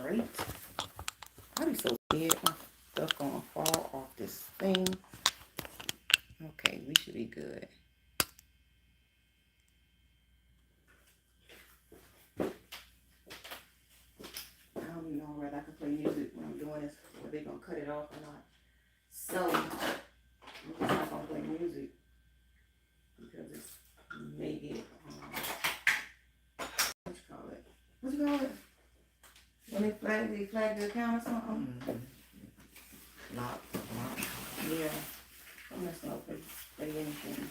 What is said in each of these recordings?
straight. I be so scared my stuff gonna fall off this thing. Okay, we should be good. I don't even know whether I can play music when I'm doing this, or they gonna cut it off or not. So I'm just not gonna play music because it's may get what you call it? What you call it? When they flag the account or something? Lock. Yeah. I'm just gonna play anything.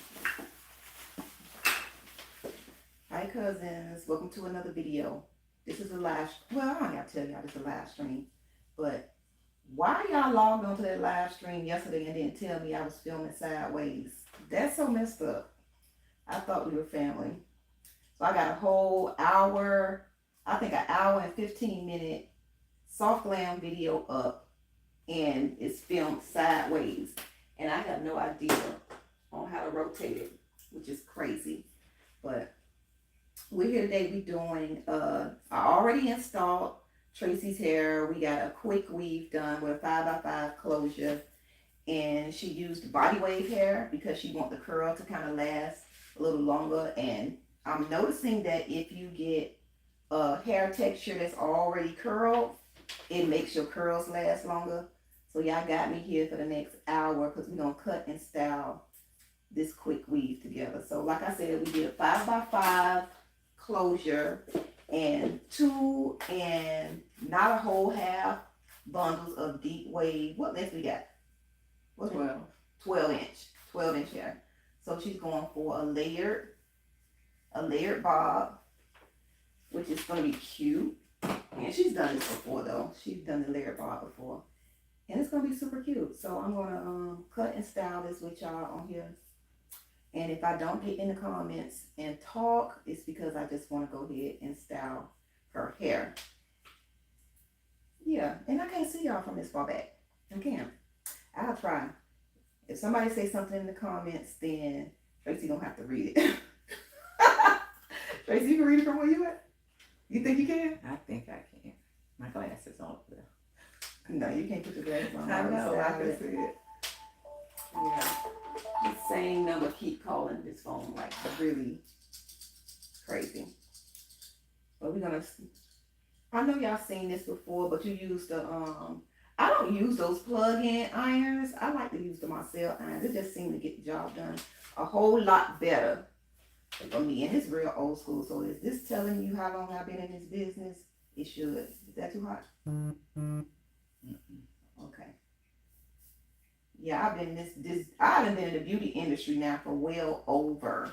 Hi cousins, welcome to another video. This is the last, well, I don't gotta tell y'all this is the live stream, but why y'all logged onto that live stream yesterday and didn't tell me I was filming sideways? That's so messed up. I thought we were family. So I got a whole hour, I think an hour and 15-minute soft glam video up, and it's filmed sideways. And I have no idea on how to rotate it, which is crazy. But we're here today. We doing, I already installed Tracy's hair. We got a quick weave done with a 5x5 closure. And she used body wave hair because she wants the curl to kind of last a little longer. And I'm noticing that if you get a hair texture that's already curled, it makes your curls last longer. So y'all got me here for the next hour because we're going to cut and style this quick weave together. So like I said, we did a 5x5 closure and 2 and not a whole half bundles of deep wave. What length we got? What's 12 inch hair. So she's going for a layered bob, which is going to be cute. And she's done this before though. She's done the layered bob before. And it's going to be super cute. So I'm going to cut and style this with y'all on here. And if I don't get in the comments and talk, it's because I just want to go ahead and style her hair. Yeah, and I can't see y'all from this far back. I can't. I'll try. If somebody say something in the comments, then Tracy gonna have to read it. Tracy, you can read it from where you at? You think you can? I think I can. My glasses on there. No, you can't put your glasses on. I know, I can it. see it. Yeah. The same number keep calling this phone, like really crazy. But we're gonna, I know y'all seen this before, but you use the, I don't use those plug-in irons. I like to use the Marcel irons. It just seems to get the job done a whole lot better for me. And it's real old school. So is this telling you how long I've been in this business? It should. Is that too hot? Okay. Yeah, I've been I've been in the beauty industry now for well over,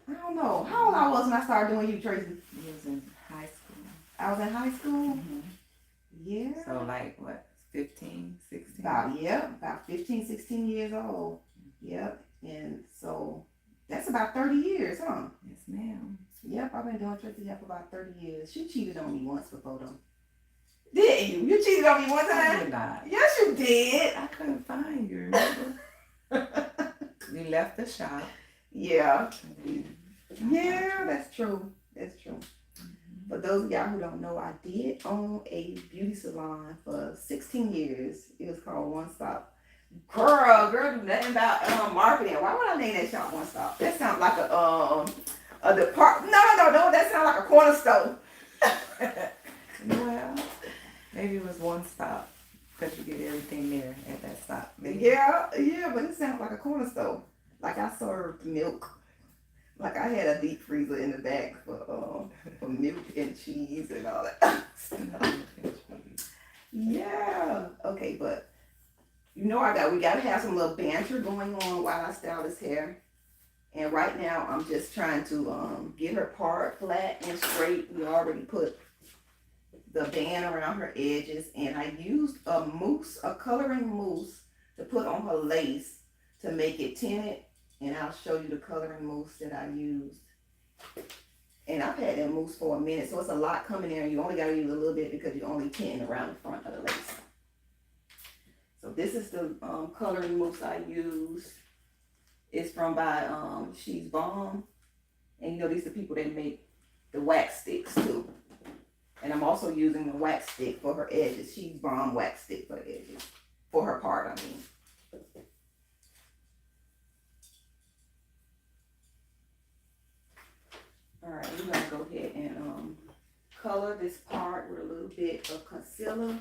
I don't know, how old I was when I started doing you, Tracy? You was in high school. I was in high school? Mm-hmm. Yeah. So like what, 15, 16? About 15, 16 years old. Yep. And so that's about 30 years, huh? Yes, ma'am. Yep, I've been doing Tracy hair for about 30 years. She cheated on me once before though. Did you? You cheated on me one time? I did not. Yes, you did. I couldn't find you, remember? We left the shop. Yeah. Yeah, that's true. That's true. Mm-hmm. For those of y'all who don't know, I did own a beauty salon for 16 years. It was called One Stop. Girl, do nothing about marketing. Why would I name that shop One Stop? That sounds like a department. No. That sounds like a corner store. Well, maybe it was One Stop because you get everything there at that stop. Maybe. Yeah, but it sounds like a corner store. Like I served milk. Like I had a deep freezer in the back for milk and cheese and all that stuff. Yeah. Okay, but you know we gotta have some little banter going on while I style this hair. And right now I'm just trying to get her part flat and straight. We already put the band around her edges, and I used a coloring mousse to put on her lace to make it tinted. And I'll show you the coloring mousse that I used. And I've had that mousse for a minute, so it's a lot coming in. You only got to use a little bit because you're only tinting around the front of the lace. So this is the coloring mousse I use. It's from by She's Bomb. And you know, these are the people that make the wax sticks too. And I'm also using the wax stick for her edges. She's bomb wax stick for edges. For her part, I mean. Alright, we're gonna go ahead and color this part with a little bit of concealer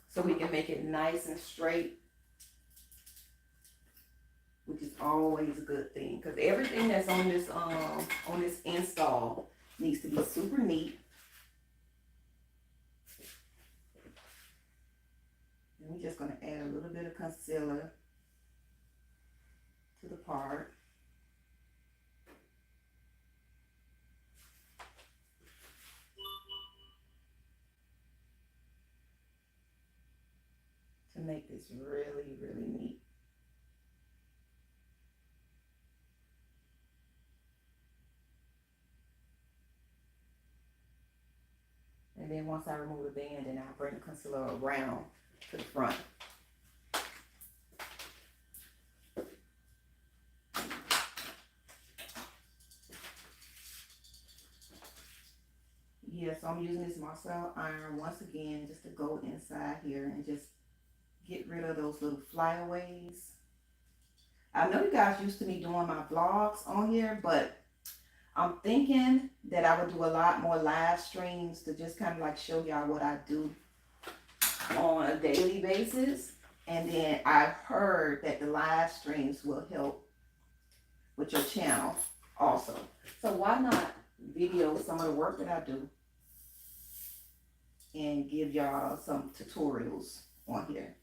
so we can make it nice and straight, which is always a good thing because everything that's on this install needs to be super neat. And we're just gonna add a little bit of concealer to the part. To make this really, really neat. And then once I remove the band, then I'll bring the concealer around to the front. Yeah, so I'm using this Marcel iron once again just to go inside here and just get rid of those little flyaways. I know you guys used to me doing my vlogs on here, but I'm thinking that I would do a lot more live streams to just kind of like show y'all what I do on a daily basis. And then I've heard that the live streams will help with your channel also. So why not video some of the work that I do and give y'all some tutorials on here.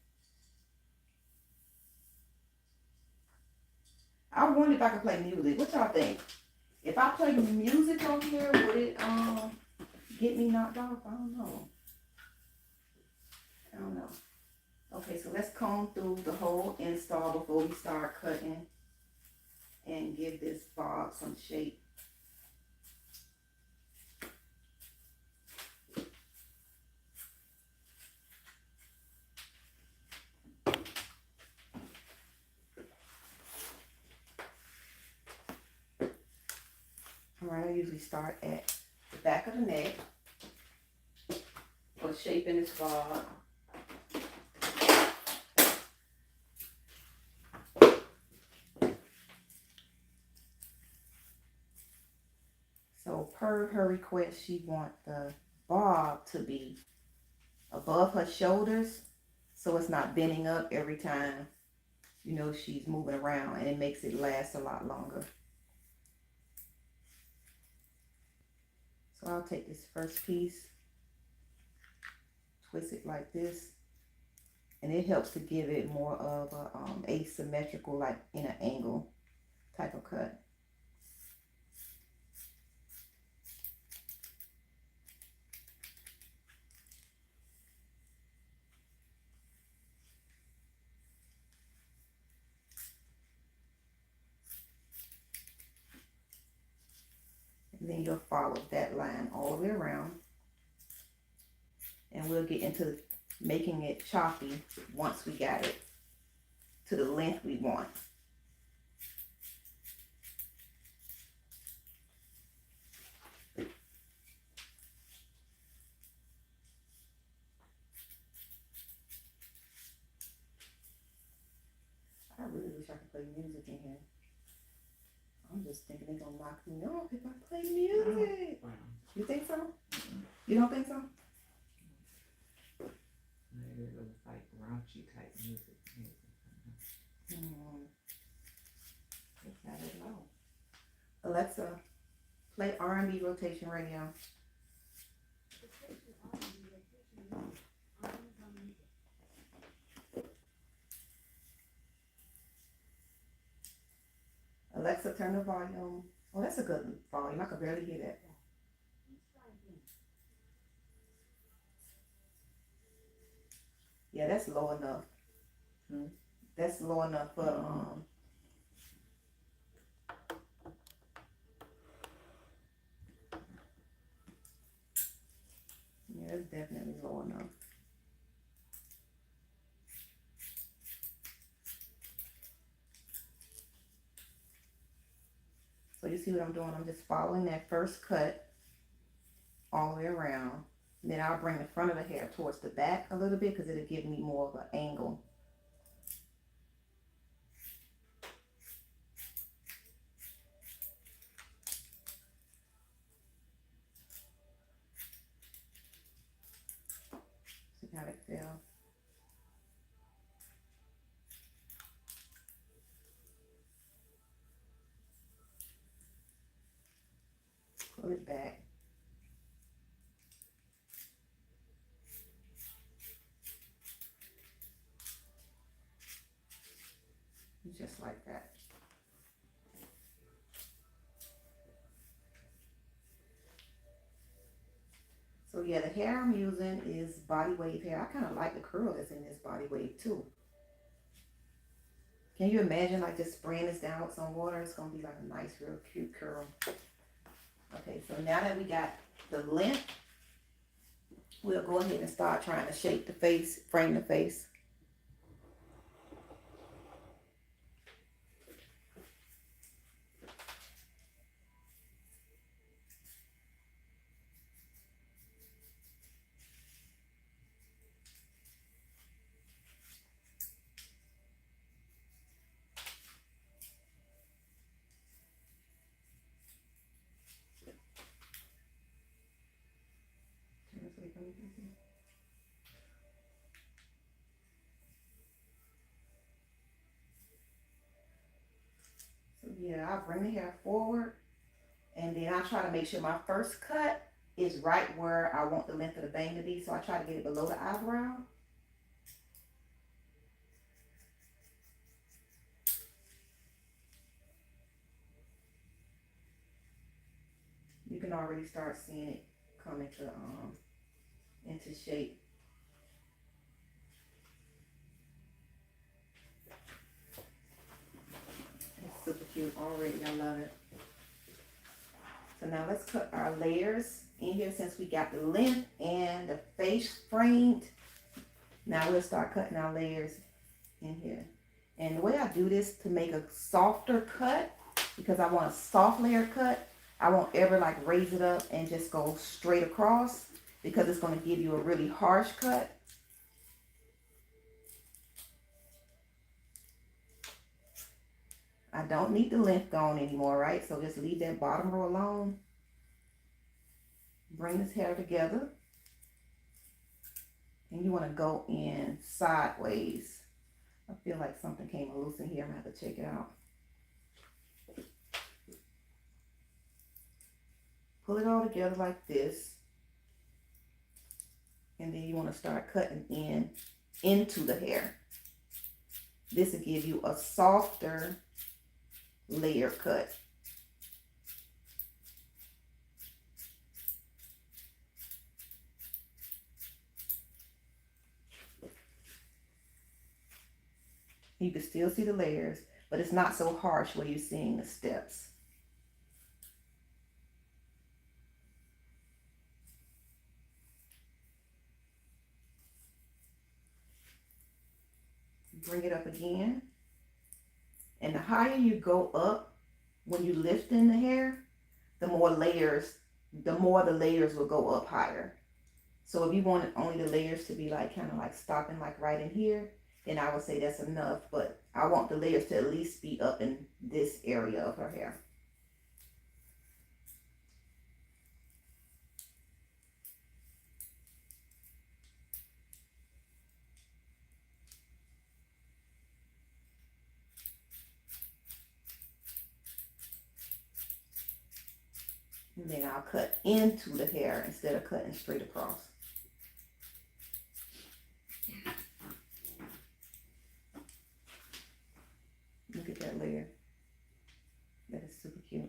I wonder if I could play music. What y'all think? If I play music on here, would it get me knocked off? I don't know. I don't know. Okay, so let's comb through the whole install before we start cutting and give this bob some shape. Alright, I usually start at the back of the neck for shaping this bob. So per her request, she wants the bob to be above her shoulders so it's not bending up every time, you know, she's moving around, and it makes it last a lot longer. So I'll take this first piece, twist it like this, and it helps to give it more of a asymmetrical, like in an angle type of cut. And then you'll follow that line all the way around. And we'll get into making it choppy once we got it to the length we want. I really wish I could play music in here. I'm just thinking they're gonna knock me off if I play music. You think so? You don't think so? Maybe it was like raunchy type music. It's not at all. Alexa, play R&B rotation radio. Alexa, turn the volume. Oh, that's a good volume. I could barely hear that. Yeah, that's low enough. That's low enough for yeah, it's definitely low enough. So you see what I'm doing? I'm just following that first cut all the way around. And then I'll bring the front of the hair towards the back a little bit because it'll give me more of an angle. See how it feel? Pull it back. Just like that. So yeah, the hair I'm using is body wave hair. I kind of like the curl that's in this body wave too. Can you imagine like just spraying this down with some water? It's gonna be like a nice, real cute curl. Okay, so now that we got the length, we'll go ahead and start trying to shape the face, frame the face. So yeah, I'll bring the hair forward and then I try to make sure my first cut is right where I want the length of the bang to be. So I try to get it below the eyebrow. You can already start seeing it come into shape. It's super cute already. I love it. So now let's cut our layers in here since we got the length and the face framed. Now we'll start cutting our layers in here. And the way I do this to make a softer cut, because I want a soft layer cut, I won't ever like raise it up and just go straight across because it's going to give you a really harsh cut. I don't need the length gone anymore, right? So just leave that bottom row alone. Bring this hair together. And you want to go in sideways. I feel like something came loose in here. I'm going to have to check it out. Pull it all together like this. And then you want to start cutting into the hair. This will give you a softer layer cut. You can still see the layers, but it's not so harsh where you're seeing the steps. Bring it up again. And the higher you go up when you lift in the hair, the more the layers will go up higher. So if you wanted only the layers to be like kind of like stopping like right in here, then I would say that's enough. But I want the layers to at least be up in this area of her hair. And then I'll cut into the hair instead of cutting straight across. Look at that layer. That is super cute.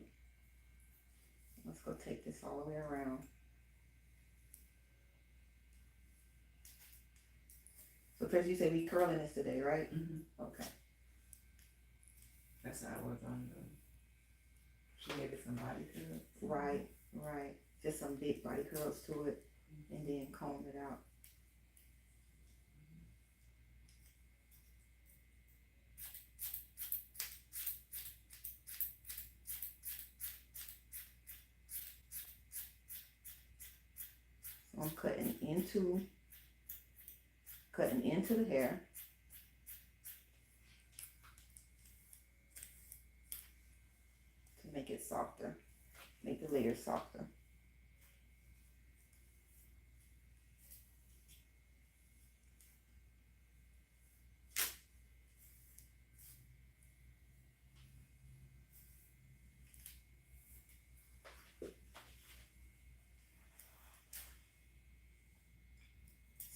Let's go take this all the way around. So Chris, you said we curling this today, right? Mm-hmm. Okay. That's how I was on the. She gave it some body curls. Right, right. Just some big body curls to it, and then comb it out. I'm cutting into the hair. To make it softer, make the layers softer.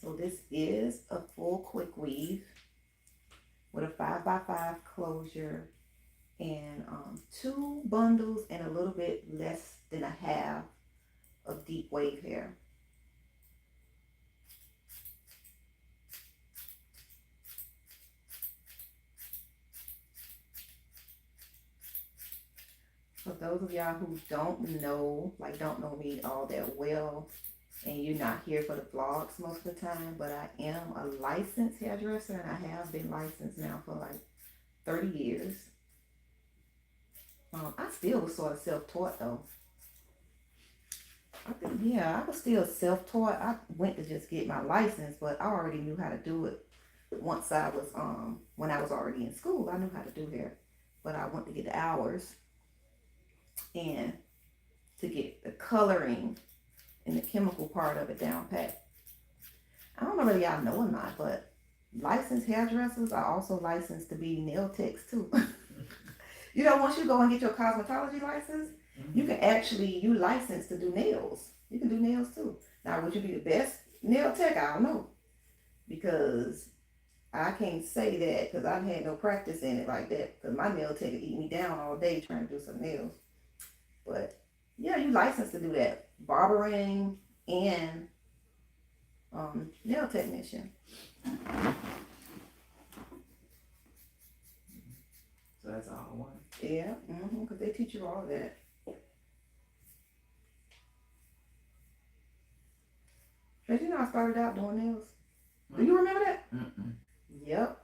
So this is a full quick weave with a 5x5 closure and 2 bundles and a little bit less than a half of deep wave hair. For those of y'all who don't know me all that well, and you're not here for the vlogs most of the time, but I am a licensed hairdresser and I have been licensed now for like 30 years. I still was sort of self-taught though. I was still self-taught. I went to just get my license, but I already knew how to do it. Once I was when I was already in school, I knew how to do hair, but I went to get the hours and to get the coloring and the chemical part of it down pat. I don't know whether y'all know or not, but licensed hairdressers are also licensed to be nail techs too. You know, once you go and get your cosmetology license, you can actually, you licensed to do nails. You can do nails too. Now, would you be the best nail tech? I don't know. Because I can't say that because I've had no practice in it like that. Because my nail tech would eat me down all day trying to do some nails. But yeah, you licensed to do that. Barbering and nail technician. So that's all one. Yeah, because they teach you all that. But you know, I started out doing nails. Do you remember that? Mm-mm. Yep.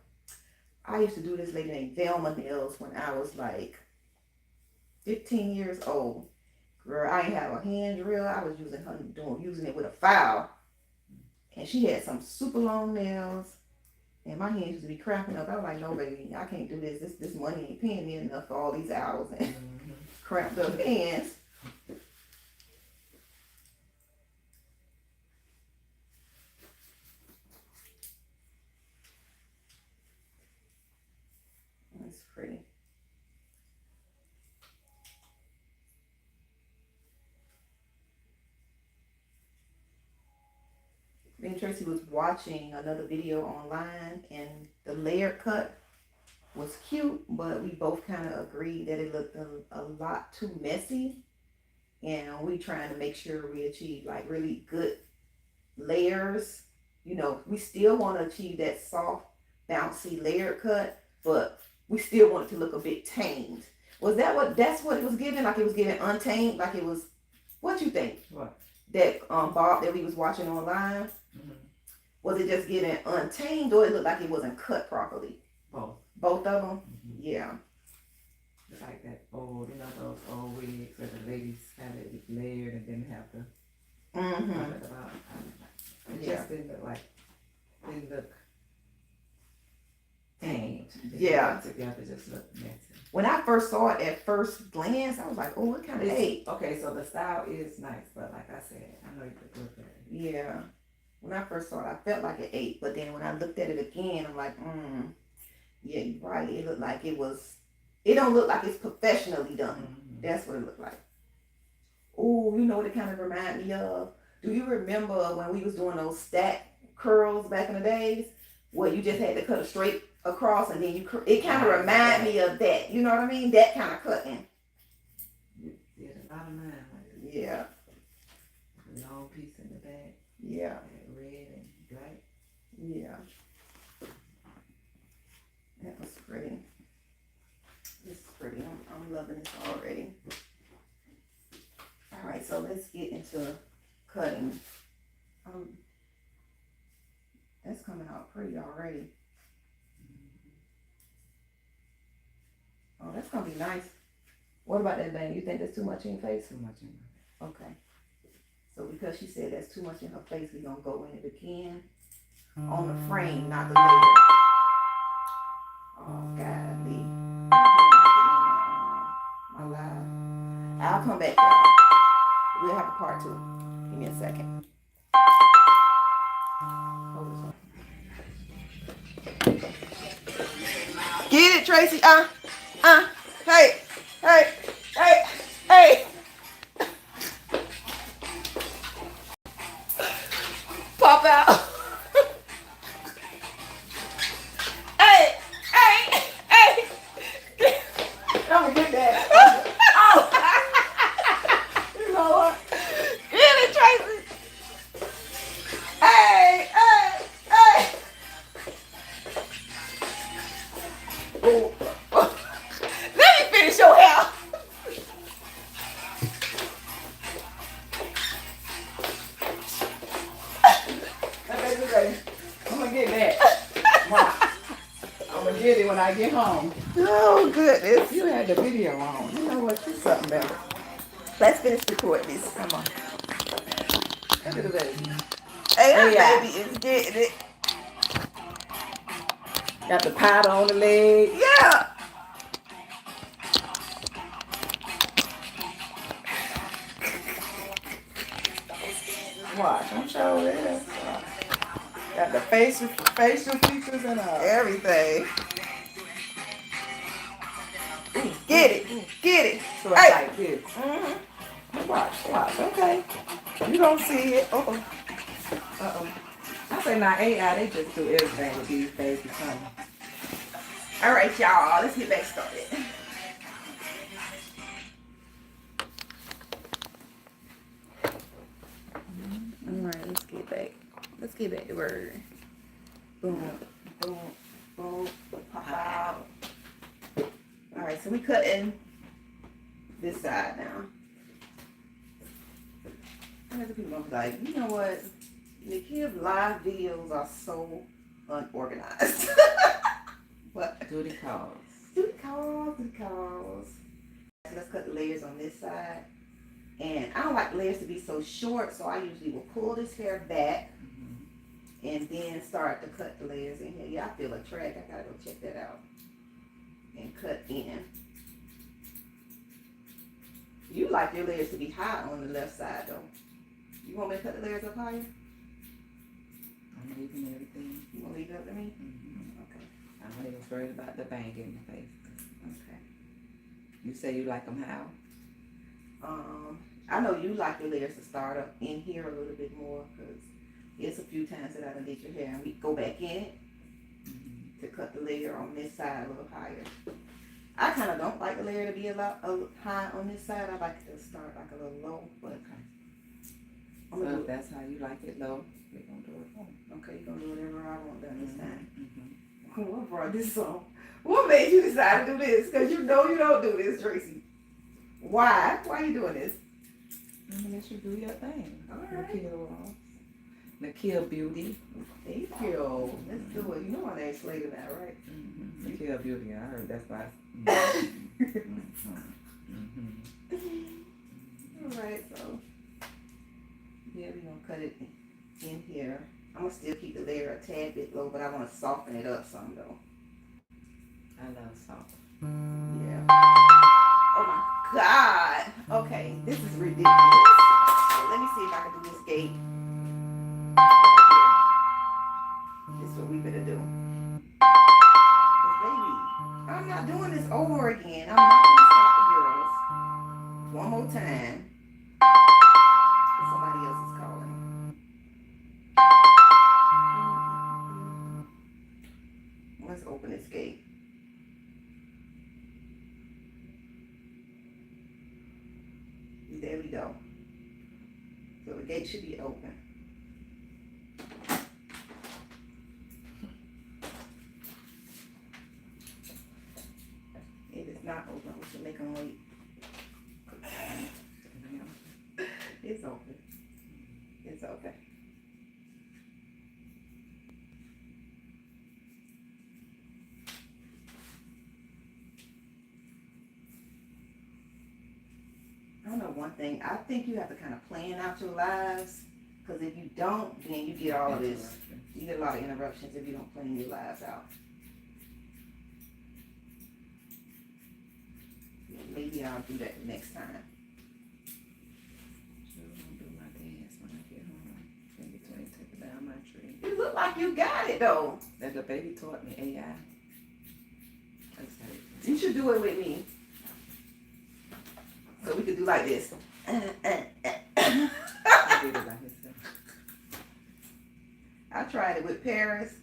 I used to do this lady named Velma Nails when I was like 15 years old. Girl, I ain't have a hand drill. I was using it with a file. And she had some super long nails. And my hands used to be cramping up. I was like, no, baby, I can't do this. This money ain't paying me enough for all these hours and cramped up hands. That's pretty. Me and Tracy was watching another video online and the layer cut was cute, but we both kind of agreed that it looked a lot too messy. And we trying to make sure we achieve like really good layers. You know, we still want to achieve that soft, bouncy layer cut, but we still want it to look a bit tamed. That's what it was giving? Like it was giving untamed, like it was, what you think? What? That Bob that we was watching online, was it just getting untamed or it looked like it wasn't cut properly? Both of them? Yeah. It's like that old, those old wigs where the ladies have it layered and then have the at the bottom. It just didn't look tamed. Yeah. Together just looked messy. When I first saw it at first glance, I was like, oh, it kind of ate. Okay, so the style is nice, but like I said, I know you could look at it. Yeah. When I first saw it, I felt like it ate, but then when I looked at it again, I'm like, yeah, you're right. It looked like it don't look like it's professionally done. That's what it looked like. Oh, you know what it kind of reminded me of? Do you remember when we was doing those stack curls back in the days? Where you just had to cut a straight across and then it kind of reminded me of that. You know what I mean? That kind of cutting. Yeah, a lot of mine like that. Yeah. A long piece in the back. Yeah. Red and black. Yeah. That was pretty. This is pretty. I'm loving this already. All right, so let's get into cutting. That's coming out pretty already. Oh, that's gonna be nice. What about that bang? You think that's too much in your face? Too much in my Okay. So because she said that's too much in her face, we're gonna go in it again on the frame, not the layer. Oh, golly. My live. I'll come back, y'all. We'll have a part 2. Give me a second. Hold this on. Get it, Tracy. Hey, hey, hey, hey. Pop out. Hey, hey, hey. I'm gonna get that. Oh. You know what? Get it, Tracy. Hey, hey, hey. Oh. Let me finish your hair. I'm gonna get that. I'm gonna get it when I get home. Oh, goodness. You had the video on. You know what? It's something better. Let's finish recording this. Come on. Look at the baby. Hey, Hey, that baby is getting it. Got the powder on the leg. Yeah. Watch, I'm sure this. Got the facial features and Everything. Get it. Get it. So it's Hey. like this. Mm-hmm. Watch, okay. You don't see it. I say now AI, they just do everything with these babies, honey. All right, y'all. Let's get back started. All right, let's get back to word. Boom, boom, boom, pop out. All right, so we cutting this side now. And other people gonna be like, you know what? Nikia's live videos are so unorganized. What? Duty calls. Do the calls. So let's cut the layers on this side. And I don't like the layers to be so short, so I usually will pull this hair back and then start to cut the layers in here. Yeah, I feel a track. I gotta go check that out. And cut in. You like your layers to be high on the left side though. You want me to cut the layers up higher? I'm leaving everything. You want to leave it up to me? Okay. I'm not even worried about the bang in the face. Okay. You say you like them how? I know you like your layers to start up in here a little bit more because it's a few times that I done did your hair and we go back in it to cut the layer on this side a little higher. I kind of don't like the layer to be a high on this side. I like it to start like a little low, but I'm So gonna do if that's how you like it low, we're gonna do it low. okay, you're gonna do whatever I want done this time. What brought this on? What made you decide to do this? Because you know you don't do this, Tracy. Why? Why are you doing this? I'm gonna let you do your thing. All right. Nikia Beauty. Thank you. Let's do it. You know my name's Slater now, right? Nikia Beauty. I heard that's why. All right, so yeah, we're gonna cut it in here. I'm gonna still keep the layer a tad bit low, but I want to soften it up some though. I love salt. Yeah. Oh my God. Okay, this is ridiculous. So let me see if I can do this gate. This is what we better do. 'Cause baby, I'm not doing this over again. I'm not gonna stop the girls. One more time. Somebody else is calling. Let's open this gate. There we go. So the gate should be open. It is not open. We should make them wait. It's open. It's open. I don't know one thing. I think you have to kind of plan out your lives. Because if you don't, then you get all of this. You get a lot of interruptions if you don't plan your lives out. Maybe I'll do that next time. Sure, I'm gonna do my dance when I get home. In between taking down my tree. You look like you got it though. That the baby taught me AI. That's how it- You should do it with me. So we could do like this. I did it by himself. I tried it with Paris.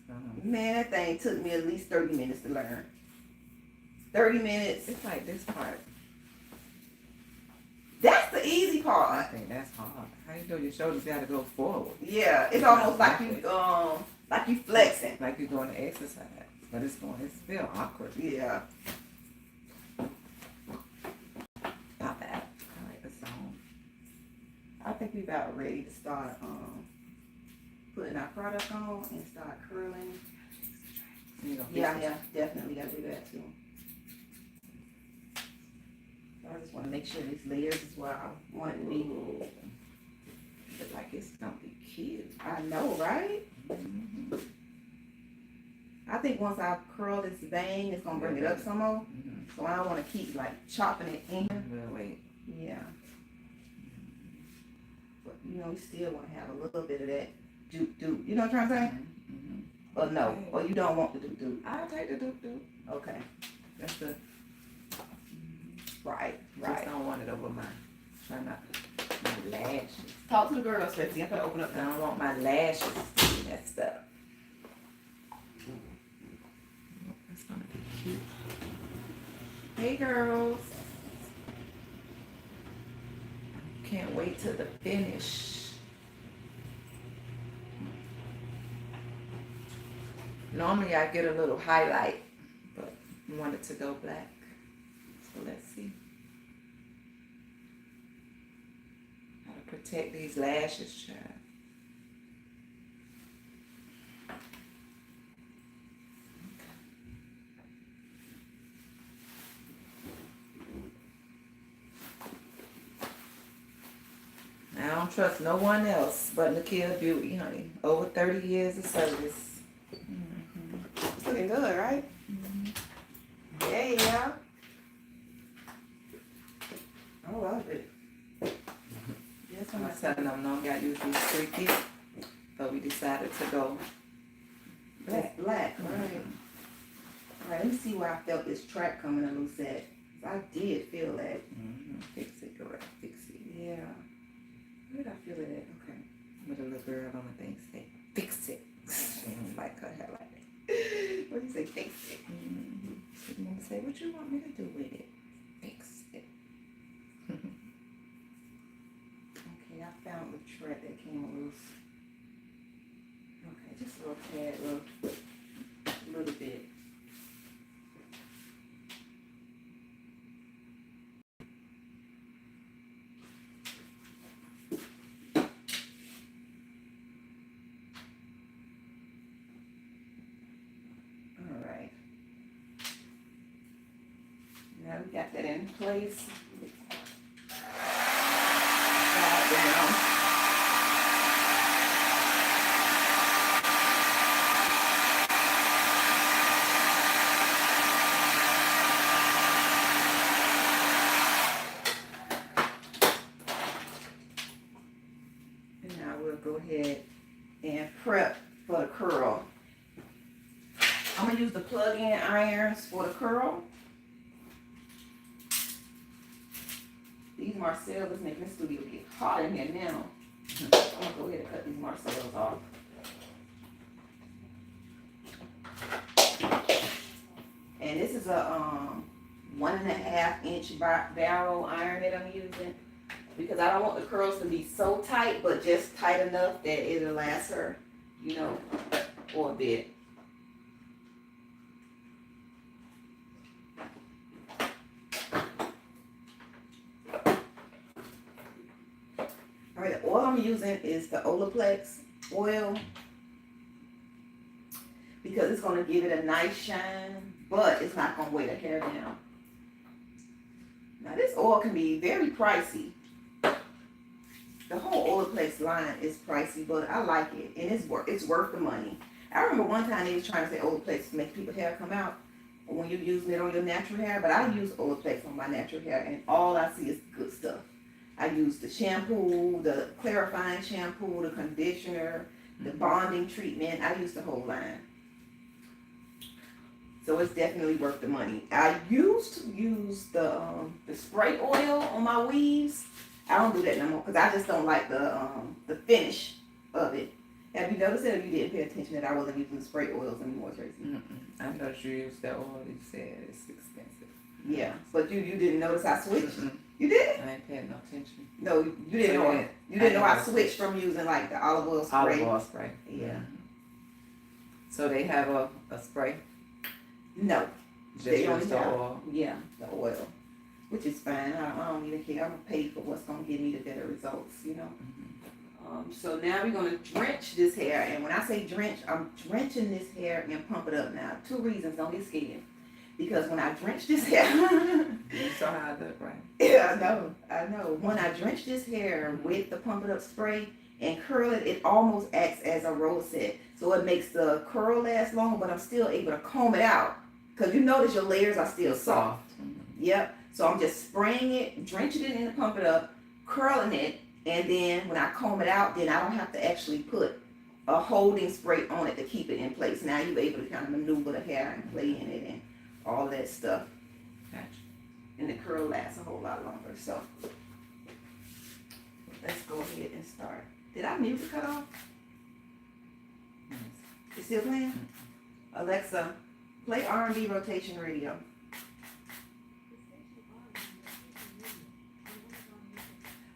Man, that thing took me at least 30 minutes to learn. 30 minutes. It's like this part. That's the easy I part. think that's hard. How you do your shoulders gotta go forward. Yeah, it's almost like you flexing. Like you're doing the exercise. But it's still awkward. Yeah. Not bad. I like the song. I think we about ready to start putting our product on and start curling. You know, Yeah, definitely gotta do that too. I just want to make sure these layers is where I want it to be. But like it's gonna be cute. I know, right? Mm-hmm. I think once I curl this bang, it's gonna bring it up some more. Mm-hmm. So I don't want to keep like chopping it in. Well, wait. Yeah. But you know, you still want to have a little bit of that doop. You know what I'm trying to say? Mm-hmm. Or no, or you don't want the doop. I'll take the doop. Okay. That's the Right. Just don't want it over my. Try not my lashes. Talk to the girls, Betsy. I'm gonna open up I now. don't want my lashes to be messed up. That's gonna be cute. Hey girls. Can't wait till the finish. Normally I get a little highlight, but I want it to go black. So let's see. How to protect these lashes, child. I don't trust no one else but Nakia Beauty, honey. Over 30 years of service. It's looking good, right? Yeah. I love it. Yes, I'm I'm telling them normally I use these 3 feet, but we decided to go black, right? All right, let me see where I felt this track coming a little set. I did feel that. Fix it, girl. Fix it. Yeah. Where did I feel it at? Okay. With a little girl on the thing say, fix it. She don't like her hair like that. What do you say? Fix it. She gonna say, what you want me to do with it? Fix it. Okay, I found the track that came loose. Okay, just a little tad, little bit. Now we got that in place. Slide down. And now we'll go ahead and prep for the curl. I'm gonna use the plug-in irons for the curl. These Marcellas making the studio get hot in here now. I'm gonna go ahead and cut these Marcellas off. And this is a 1.5 inch barrel iron that I'm using because I don't want the curls to be so tight, but just tight enough that it'll last her, you know, for a bit. All right, the oil I'm using is the Olaplex oil because it's going to give it a nice shine, but it's not going to weigh the hair down. Now this oil can be very pricey. Olaplex line is pricey, but I like it, and it's worth the money. I remember one time they was trying to say Olaplex make people's hair come out when you're using it on your natural hair, but I use Olaplex on my natural hair, and all I see is good stuff. I use the shampoo, the clarifying shampoo, the conditioner, the bonding treatment. I use the whole line. So it's definitely worth the money. I used to use the spray oil on my weaves. I don't do that no more because I just don't like the finish of it. Have you noticed that, or you didn't pay attention that I wasn't using the spray oils anymore, Tracy? I thought you used that oil. You said it's expensive. Yeah, but you didn't notice I switched. Mm-mm. You did? I ain't paying no attention. No, you didn't So know. yeah, You didn't know I I switched from using like the olive oil spray. Olive oil spray. Yeah. Mhm. So they have a spray. No. Just They use only the have- oil. Yeah, the oil, which is fine. I don't even care. I'm gonna pay for what's gonna give me the better results, you know. So now we're gonna drench this hair, and when I say drench, I'm drenching this hair and pump it up. Now, 2 reasons. Don't get scared, because when I drench this hair, You saw how I look, right? yeah, I know. When I drench this hair with the pump it up spray and curl it, it almost acts as a roll set. So it makes the curl last longer, but I'm still able to comb it out. Cause you notice your layers are still soft. Yep. So I'm just spraying it, drenching it in the pump it up, curling it, and then when I comb it out, then I don't have to actually put a holding spray on it to keep it in place. Now you're able to kind of maneuver the hair and play in it and all that stuff. Gotcha. And the curl lasts a whole lot longer. So let's go ahead and start. Did our music cut off? Yes. It's still playing? Alexa, play R&B rotation radio.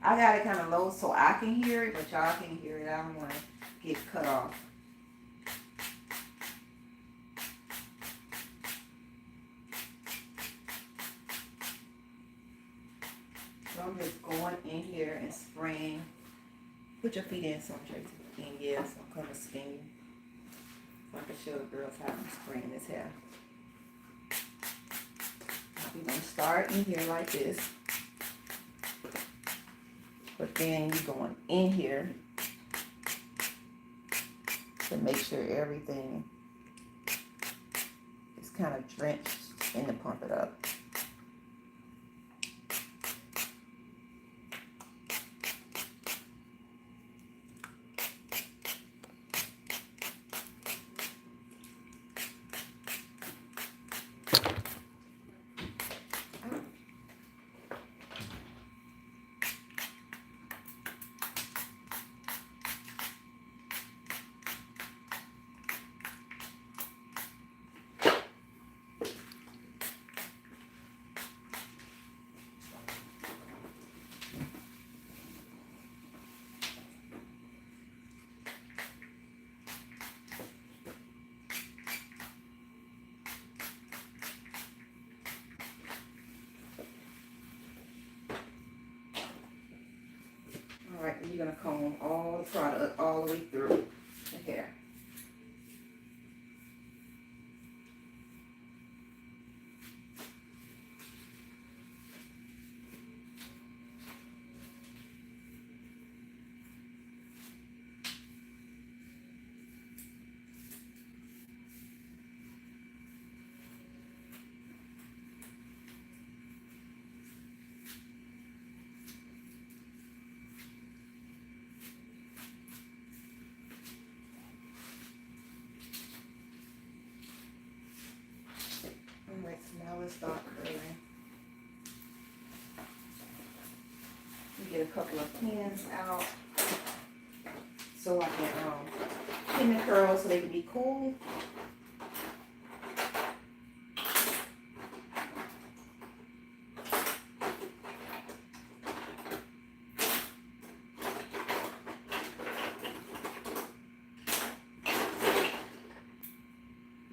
I got it kind of low so I can hear it, but y'all can hear it. I don't want to get cut off. So I'm just going in here and spraying. Put your feet in some, Tracy. And yes, I'm gonna spin you. So I can show the girls how I'm spraying this hair. We're gonna start in here like this. But then you're going in here to make sure everything is kind of drenched in the pump it up. Alright, then you're going to comb all the product all the way through the hair. Alright, so now let's start curling. We get a couple of pins out so I can pin the curls so they can be cool.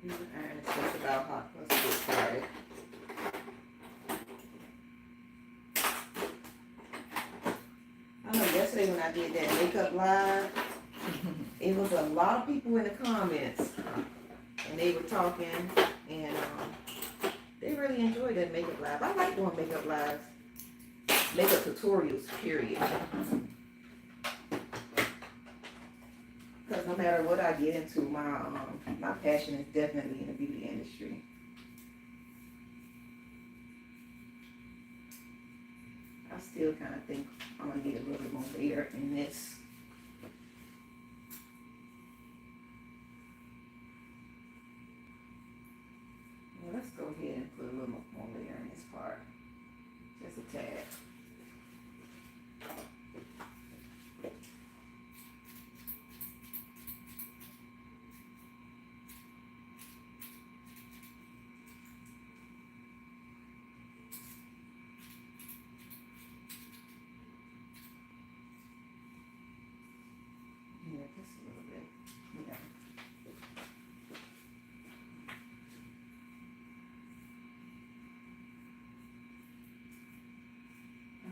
And it's just about hot. Let's get started. I know yesterday when I did that makeup live, it was a lot of people in the comments, and they were talking, and they really enjoyed that makeup live. I like doing makeup lives, makeup tutorials, period. because no matter what I get into, my passion is definitely in the beauty industry. I still kind of think I'm gonna need a little bit more layer in this. Well, let's go ahead and put a little more layer in this part, just a tad. Yeah, just a little bit. Yeah.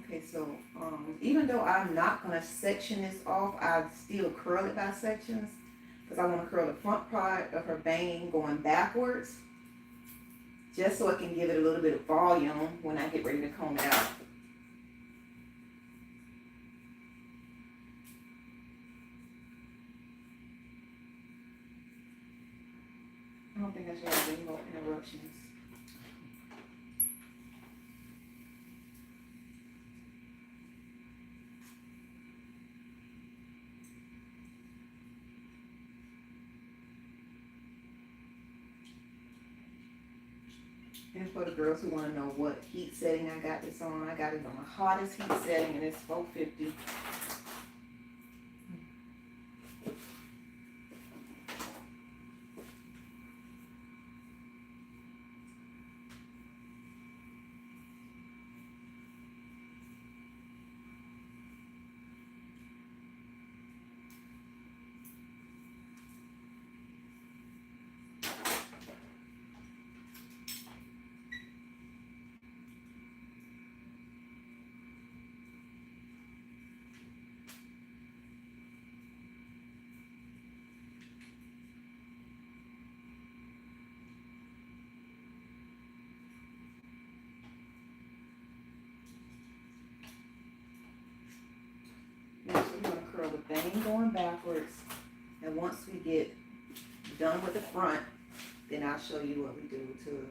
Okay, so even though I'm not gonna section this off, I still curl it by sections because I want to curl the front part of her bang going backwards, just so it can give it a little bit of volume when I get ready to comb it out. I don't think I should have any more interruptions. And for the girls who want to know what heat setting I got this on, I got it on the hottest heat setting, and it's 450. Next, we're going to curl the bang going backwards. And once we get done with the front, then I'll show you what we do to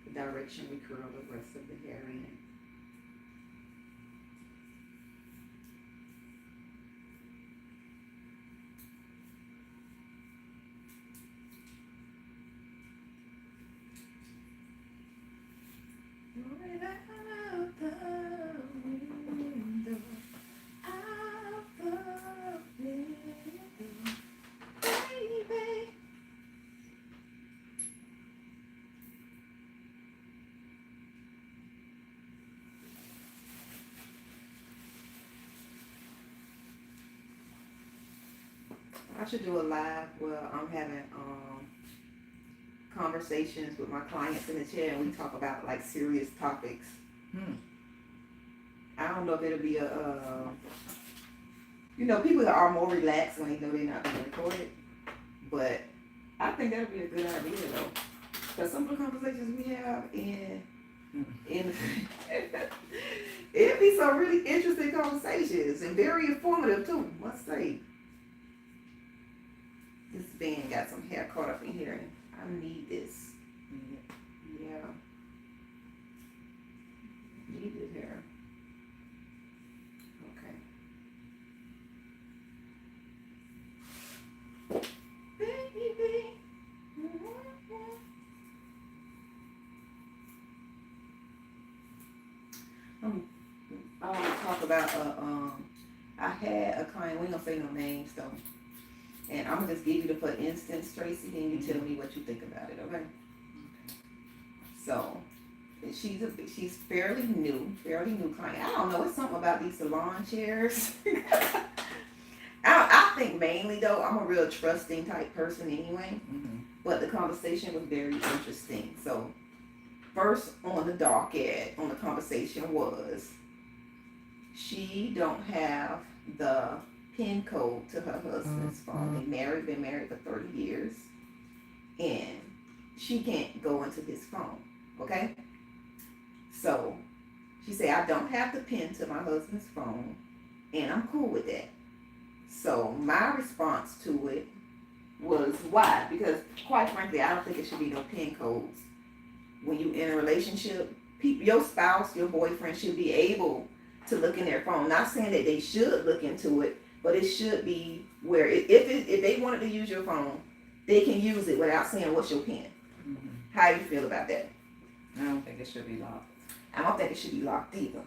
the direction we curl the rest of the hair in. Right out the window, out the window, baby. I should do a live where I'm having conversations with my clients in the chair and we talk about like serious topics. I don't know if it'll be people are more relaxed when they know they're not being recorded, but I think that'll be a good idea though. Because some of the conversations we have in it'd be some really interesting conversations and very informative too, must say. This band got some hair caught up in here and I need this. Yeah. Need this hair. Okay. Baby. I want to talk about I had a client, we ain't gonna say no names though. And I'm gonna just give you the for instance, Tracy, then you tell me what you think about it, okay? So she's fairly new client. I don't know, it's something about these salon chairs. I think mainly though, I'm a real trusting type person anyway. But the conversation was very interesting. So first on the docket on the conversation was she don't have the PIN code to her husband's phone. They been married for 30 years, and she can't go into his phone. Okay, so she said, I don't have the PIN to my husband's phone, and I'm cool with that. So my response to it was why? Because quite frankly, I don't think it should be no pin codes. When you in a relationship, your spouse, your boyfriend should be able to look in their phone. Not saying that they should look into it, but it should be where if they wanted to use your phone, they can use it without saying what's your pin. Mm-hmm. How do you feel about that? I don't think it should be locked. I don't think it should be locked either.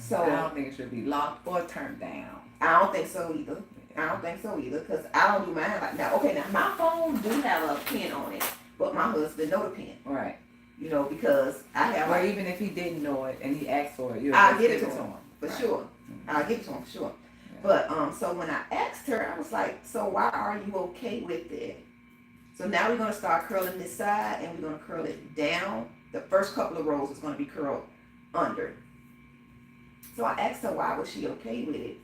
So I don't think it should be locked or turned down. I don't think so either. I don't think so either, because I don't do mine like now. Okay, now my phone do have a pin on it, but my husband know the pin. Right. You know, because I have. Or even if he didn't know it and he asked for it, you'll I'll just give it give to him for Right. sure. Mm-hmm. I'll give it to him for sure. Yeah. But so when I asked her, I was like, so why are you okay with it? So now we're gonna start curling this side and we're gonna curl it down. The first couple of rows is gonna be curled under. So I asked her why was she okay with it,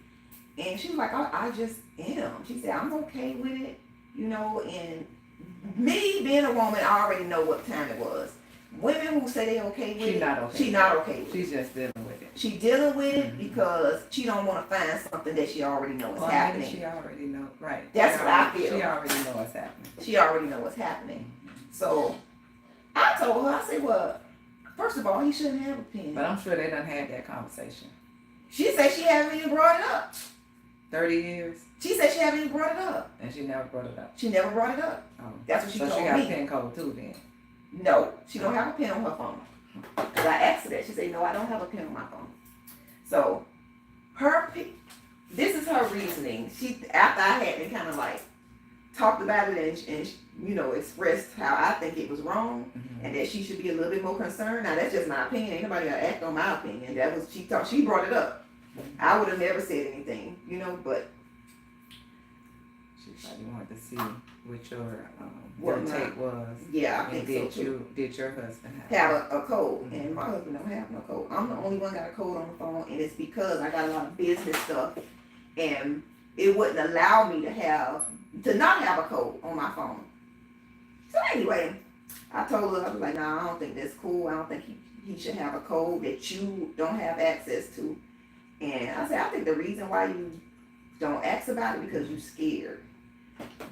and she was like, I just am. She said, I'm okay with it, you know. And me being a woman, I already know what time it was. Women who say they okay with She's it, not okay. she's not okay with it. She's just dealing with it. She dealing with it Mhm. because she don't want to find something that she already know is Well, happening. maybe she already know. Right. That's what I feel. She already know what's happening. She already know what's happening. So I told her, I said, well, first of all, he shouldn't have a pen. But I'm sure they done had that conversation. She said she haven't even brought it up. 30 years She said she haven't even brought it up. and she never brought it up. She never brought it up. Oh. That's what she So told she got me. a pin code too then. No, she don't have a pen on her phone. Cause I asked her that. She said, no, I don't have a pen on my phone. So this is her reasoning. She, after I had been kind of like talked about it and you know, expressed how I think it was wrong Mm-hmm. and that she should be a little bit more concerned. Now that's just my opinion. Ain't nobody gotta act on my opinion. That was she brought it up. I would have never said anything, you know, but She probably wanted to see what your What your my- take was. yeah, I And think so too. did your husband Have a code, Mhm. and my husband don't have no code. I'm the only one got a code on the phone, and it's because I got a lot of business stuff, and it wouldn't allow me to not have a code on my phone. So anyway, I told her, I was like, nah, I don't think that's cool. I don't think he should have a code that you don't have access to. And I said, I think the reason why you don't ask about it because you scared.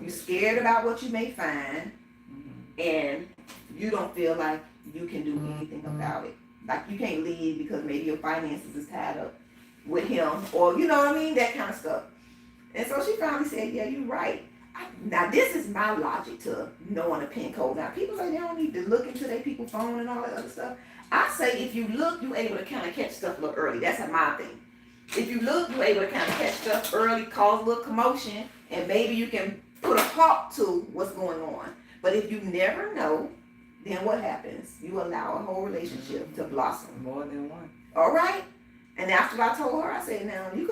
You scared about what you may find, Mm-hmm. and you don't feel like you can do anything about it. Like you can't leave because maybe your finances is tied up with him, or you know what I mean, that kind of stuff. And so she finally said, yeah, you're right. Now this is my logic to knowing a PIN code. Now people say they don't need to look into their people's phone and all that other stuff. I say if you look, you're able to kind of catch stuff a little early. That's my thing. If you look, you're able to kind of catch stuff early, cause a little commotion, and maybe you can put a halt to what's going on. But if you never know, then what happens? You allow a whole relationship to blossom. More than one. All right? And after I told her, I said, now you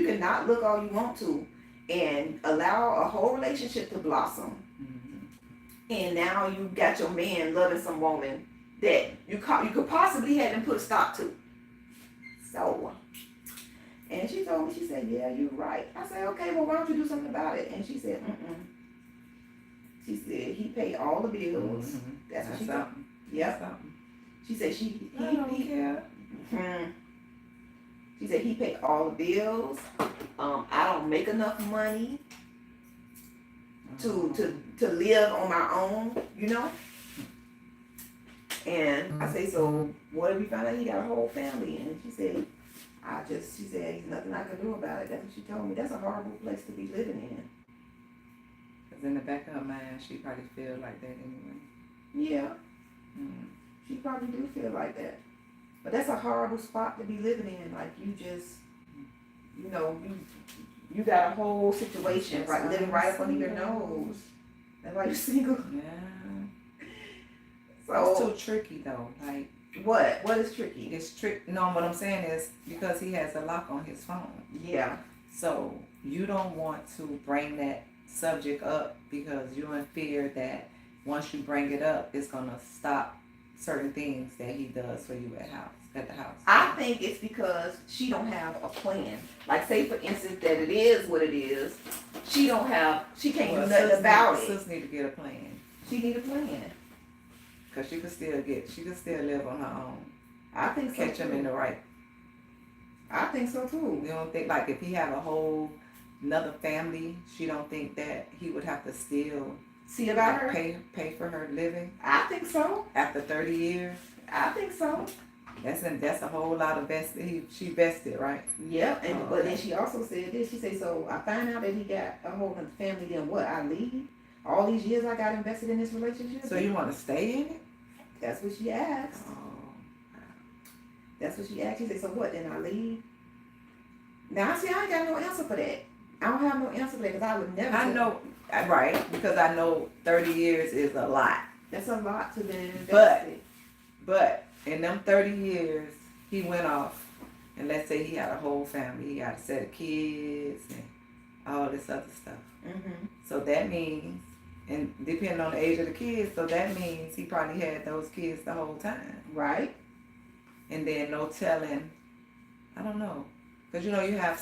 can not look all you want to and allow a whole relationship to blossom. Mm-hmm. And now you got your man loving some woman that you could possibly have him put a stop to. So, and she told me, she said, yeah, you're right. I said, okay, well, why don't you do something about it? And she said, She said he paid all the bills. Mm-hmm. That's what she said. something. Yep. Something. She said I don't care. She said he paid all the bills. I don't make enough money to live on my own, you know. And I say, so what if we find out he got a whole family? And she said, she said, there's nothing I can do about it. That's what she told me. That's a horrible place to be living in. Because in the back of her mind, she probably feel like that anyway. Yeah, Mm-hmm. she probably do feel like that. But that's a horrible spot to be living in. Like you just, you know, you got a whole situation right living right up under your nose. That's why you're single. Yeah. So It's too tricky though. Like what is tricky? it's trick. No, what I'm saying is because he has a lock on his phone. Yeah, So you don't want to bring that subject up because you're in fear that once you bring it up, it's gonna stop certain things that he does for you at the house. I think it's because she don't have a plan. Like say for instance that it is what it is. She can't do nothing about it. Sis need to get a plan She need a plan. because she can still live on her own. I think so Catch him too. in the right. I think so too. You don't think like if he have a whole another family, she don't think that he would have to still See about her? pay for her living I think so. after 30 years. I think so. That's a whole lot of vested. She vested, right? Yep. And Oh, but then okay. she also said this. She said, so I find out that he got a whole other family. Then what? I leave. All these years I got invested in this relationship. So you want to stay in it? That's what she asked. Oh, That's what she asked. She said, so what? Then I leave. Now see, I ain't got no answer for that. I don't have no answer for that because I would never. I know, right? Because I know 30 years is a lot. That's a lot to be invested. But in them 30 years, he went off, and let's say he had a whole family. He got a set of kids and all this other stuff. Mm-hmm. So that means, and depending on the age of the kids, so that means he probably had those kids the whole time. Right. And then no telling, I don't know. Because you have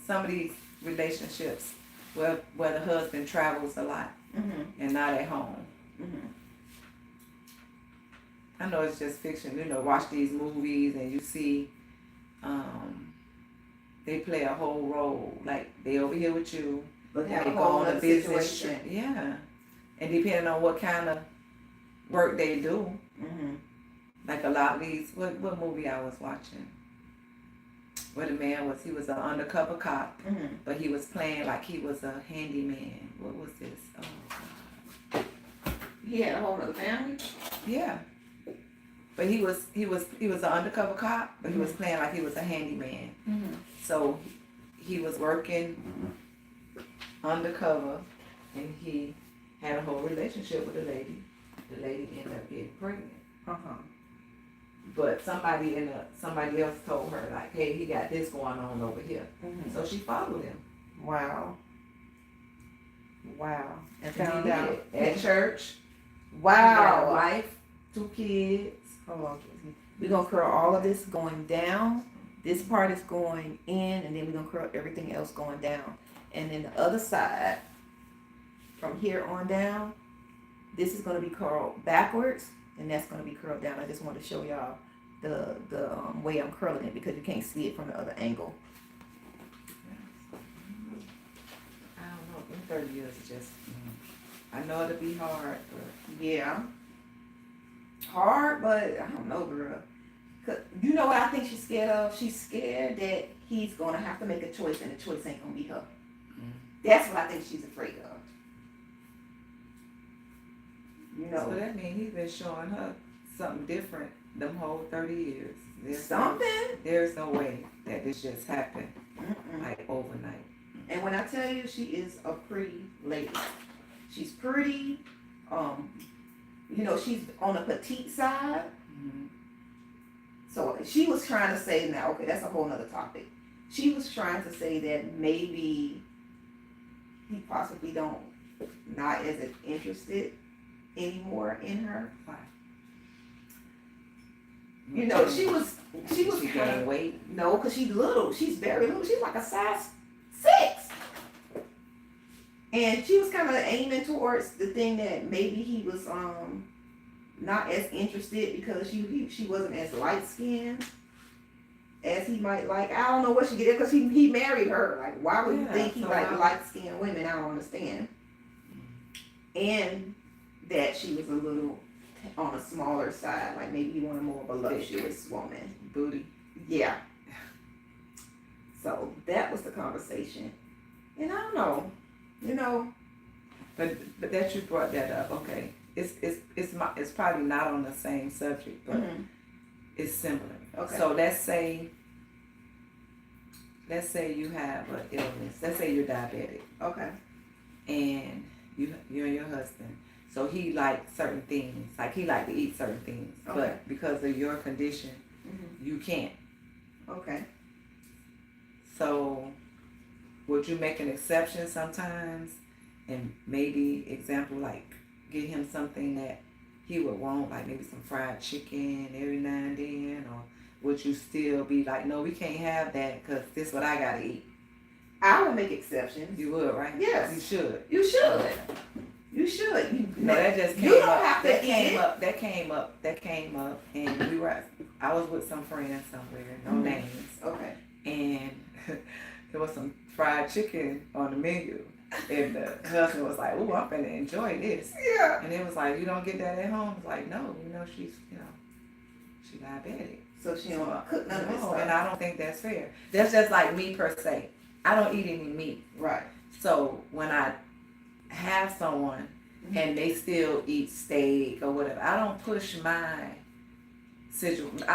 some of these relationships where the husband travels a lot Mm-hmm. and not at home. Mm-hmm. I know it's just fiction, watch these movies and you see they play a whole role. Like they over here with you, But they have a go whole on a other business situation. trip. Yeah. And depending on what kind of work they do, Mm-hmm. like a lot of these, what movie I was watching? Where the man he was an undercover cop, Mm-hmm. but he was playing like he was a handyman. What was this? Oh God. He had a whole other family. Yeah. But he was an undercover cop, but he was playing like he was a handyman. Mm-hmm. So he was working undercover, and he had a whole relationship with the lady. The lady ended up getting pregnant. Uh-huh. But somebody else told her like, hey, he got this going on over here. Mm-hmm. So she followed him. Wow. Wow. And And found he out. did. At church. He got a Wow. wife, 2 kids. Hold on. We're gonna curl all of this going down. This part is going in, and then we're gonna curl everything else going down. And then the other side, from here on down, this is gonna be curled backwards, and that's gonna be curled down. I just want to show y'all the way I'm curling it because you can't see it from the other angle. I don't know. In 30 years, it's just. I know it'll be hard, but Yeah. Hard, but I don't know, girl. 'Cause you know what I think she's scared of? She's scared that he's gonna have to make a choice, and the choice ain't gonna be her. That's what I think she's afraid of. You so know, that means he's been showing her something different them whole 30 years. something. There's no way that this just happened Mm-mm. like overnight. And when I tell you, she is a pretty lady. She's pretty. She's on the petite side. Mm-hmm. So she was trying to say now, okay, that's a whole nother topic. She was trying to say that maybe he possibly not as interested anymore in her. Why? She was She kind gained of, weight. no, because she's little. She's very little. She's like a size 6. And she was kind of aiming towards the thing that maybe he was not as interested because she wasn't as light skinned as he might like. I don't know what she did because he married her. Like, why would you Yeah, think he so like why- light skinned women? I don't understand. And that she was a little on a smaller side. Like maybe he wanted more of a luxurious woman. Booty. Yeah. So that was the conversation. And I don't know. But that you brought that up, okay. It's probably not on the same subject, but Mhm. it's similar. Okay. So let's say you have an illness. Let's say you're diabetic, Okay. and you and your husband. So he likes certain things, like he like to eat certain things, Okay. but because of your condition, Mhm. you can't. Okay. So would you make an exception sometimes, and maybe example like get him something that he would want, like maybe some fried chicken every now and then, or would you still be like, no, we can't have that because this is what I gotta eat? I will make exceptions. You would, right? Yes. You should. You should. You should. No, that just came You don't up. have to that eat came it. up. That came up, and I was with some friends somewhere, no Mhm. names, Okay. and there was some fried chicken on the menu. And the husband was like, "Ooh, I'm gonna enjoy this." Yeah. And it was like, "You don't get that at home." It's like, no, she's, she diabetic. So she don't cook none of this No, stuff. and I don't think that's fair. That's just like me per se. I don't eat any meat. Right. So when I have someone and they still eat steak or whatever, I don't push I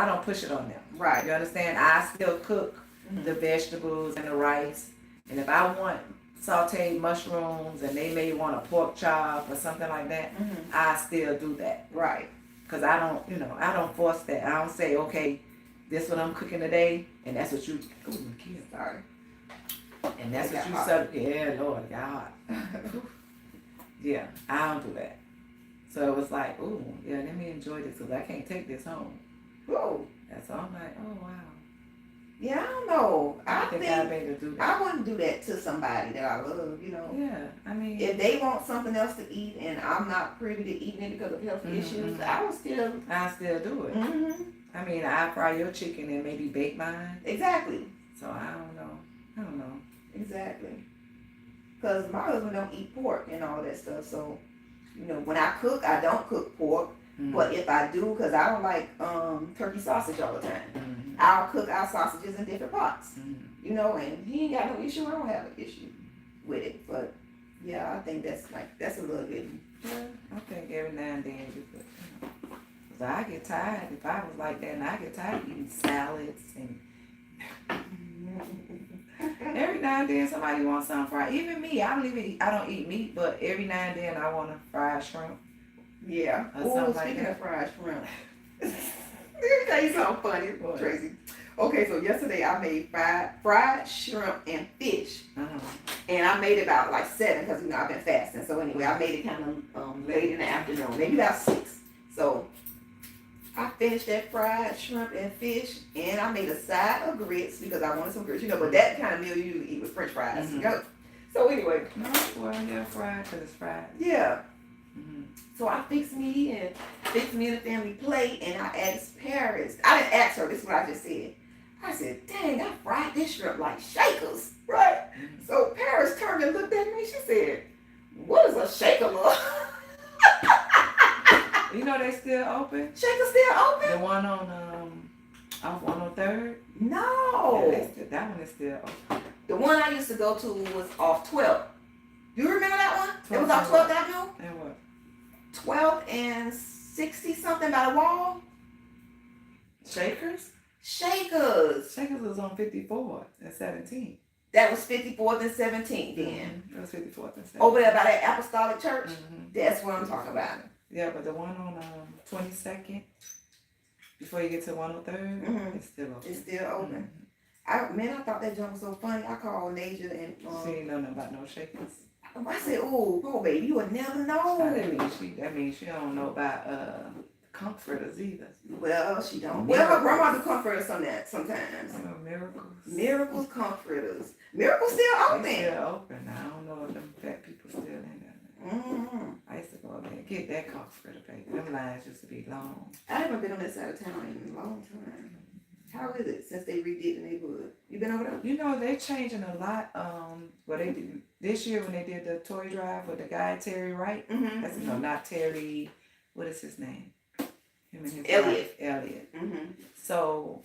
don't push it on them. Right. You understand? I still cook the vegetables and the rice. And if I want sauteed mushrooms and they may want a pork chop or something like that, I still do that. Right. Cause I don't, I don't force that. I don't say, okay, this what I'm cooking today, and that's what you. Oh, my kid. Sorry. And that's It what got you hot. serve. Yeah, Lord, God. Yeah, I don't do that. So it was like, ooh, yeah, let me enjoy this because I can't take this home. Whoa. And so I'm like, oh wow. Yeah, I don't know. I think I better do that. I wouldn't do that to somebody that I love, Yeah, I mean, If they want something else to eat and I'm not privy to eating it because of health issues, I would still. I still do it. I mean, I fry your chicken and maybe bake mine. Exactly. So I don't know. Exactly. Because my husband don't eat pork and all that stuff. So, when I cook, I don't cook pork. But if I do, because I don't like turkey sausage all the time, I'll cook our sausages in different pots. And he ain't got no issue. I don't have an issue with it. But yeah, I think that's a little bit. Yeah, I think every now and then you could. Cause I get tired if I was like that, and I get tired of eating salads and. Every now and then somebody wants something fried. Even me, I don't eat meat, but every now and then I want a fried shrimp. Yeah. Or Oh, something like speaking that. of fried shrimp. Let me tell you something funny, What? Tracy. Okay, so yesterday I made fried shrimp and fish. And I made it about like 7 because I've been fasting. So anyway, I made it kind of late in the afternoon, maybe about 6. So I finished that fried shrimp and fish, and I made a side of grits because I wanted some grits, but that kind of meal you usually eat with French fries. So anyway. No, well, yeah, fried because it's fried. Yeah. So I fixed me and the family plate, and I asked Paris. I didn't ask her. This is what I just said. I said, "Dang, I fried this shrimp like shakers, right?" So Paris turned and looked at me. She said, "What is a shaker, love?" They still open. Shaker still open? The one on off 103rd. No. Yeah, that one is still open. The one I used to go to was off 12th. You remember that one? It was off 12th Avenue? And what? 12th and 60 something by the wall. Shakers? Shakers. Shakers was on 54th and 17th. That was 54th and 17th then. It was 54th and 17th. Over there by that Apostolic Church? That's what I'm talking about. Yeah, but the one on 22nd, before you get to 103rd, it's still open. It's still open. I thought that junk was so funny. I called Nasia and She ain't know nothing about no shakers. I said, "Oh, baby, you would never know." That means she don't know about comforters either. Well, she don't. Well, her grandma do comforters sometimes. Miracles. Miracles comforters. Miracles still open. They still open. I don't know if them fat people still in there. I used to go over there and get that comforter, baby. Them lines used to be long. I haven't been on that side of town in a long time. How is it since they redid the neighborhood? You been over there? They changing a lot. What they did this year when they did the toy drive with the guy Terry Wright. That's not Terry. What is his name? Him and his Elliot. wife, Elliot. So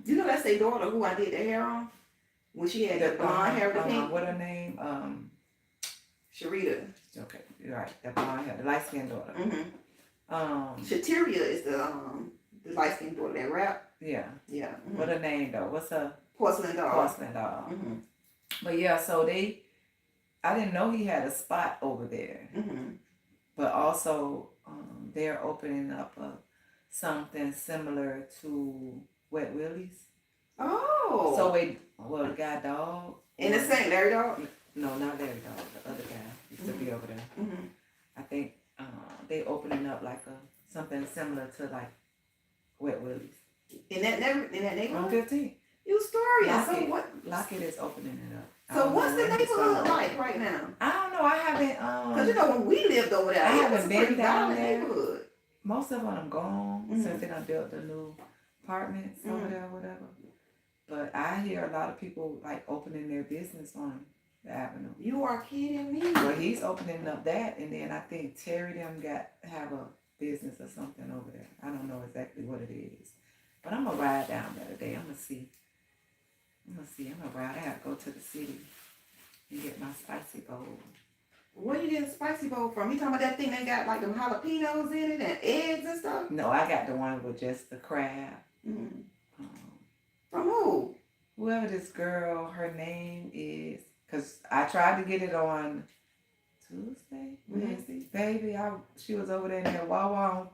that's their daughter who I did the hair on when she had the blonde hair with pink. What her name? Sharita. Okay, you're right. That blonde hair, the light skinned daughter. Shatiria is the light skinned daughter that rap. Yeah. Yeah. What her name though? What's her? Porcelain doll. Porcelain doll. But yeah, so I didn't know he had a spot over there. But also, they're opening up something similar to Wet Willie's. Oh. So the guy Dog. In the same Larry Dog? No, not Larry Dog. The other guy used to be over there. I think they opening up like something similar to like Wet Willie's. In that neighborhood? On 15. You story. So what? Lockett is opening it up. So what's the neighborhood like right now? I don't know. I haven't. Because when we lived over there, I it haven't was a been pretty down violent there. neighborhood. Most of them gone since they done built the new apartments over there or whatever. But I hear a lot of people like opening their business on the avenue. You are kidding me. Well, he's opening up that, and then I think Terry them have a business or something over there. I don't know exactly what it is, but I'm gonna ride down there today. I'm gonna see. I'm gonna ride. I have to go to the city and get my spicy bowl. Where you getting spicy bowl from? You talking about that thing that got like them jalapenos in it and eggs and stuff? No, I got the one with just the crab. Mm. Um, From who? whoever this girl, her name is, cause I tried to get it on Tuesday, Wednesday, baby. She was over there in that Wawa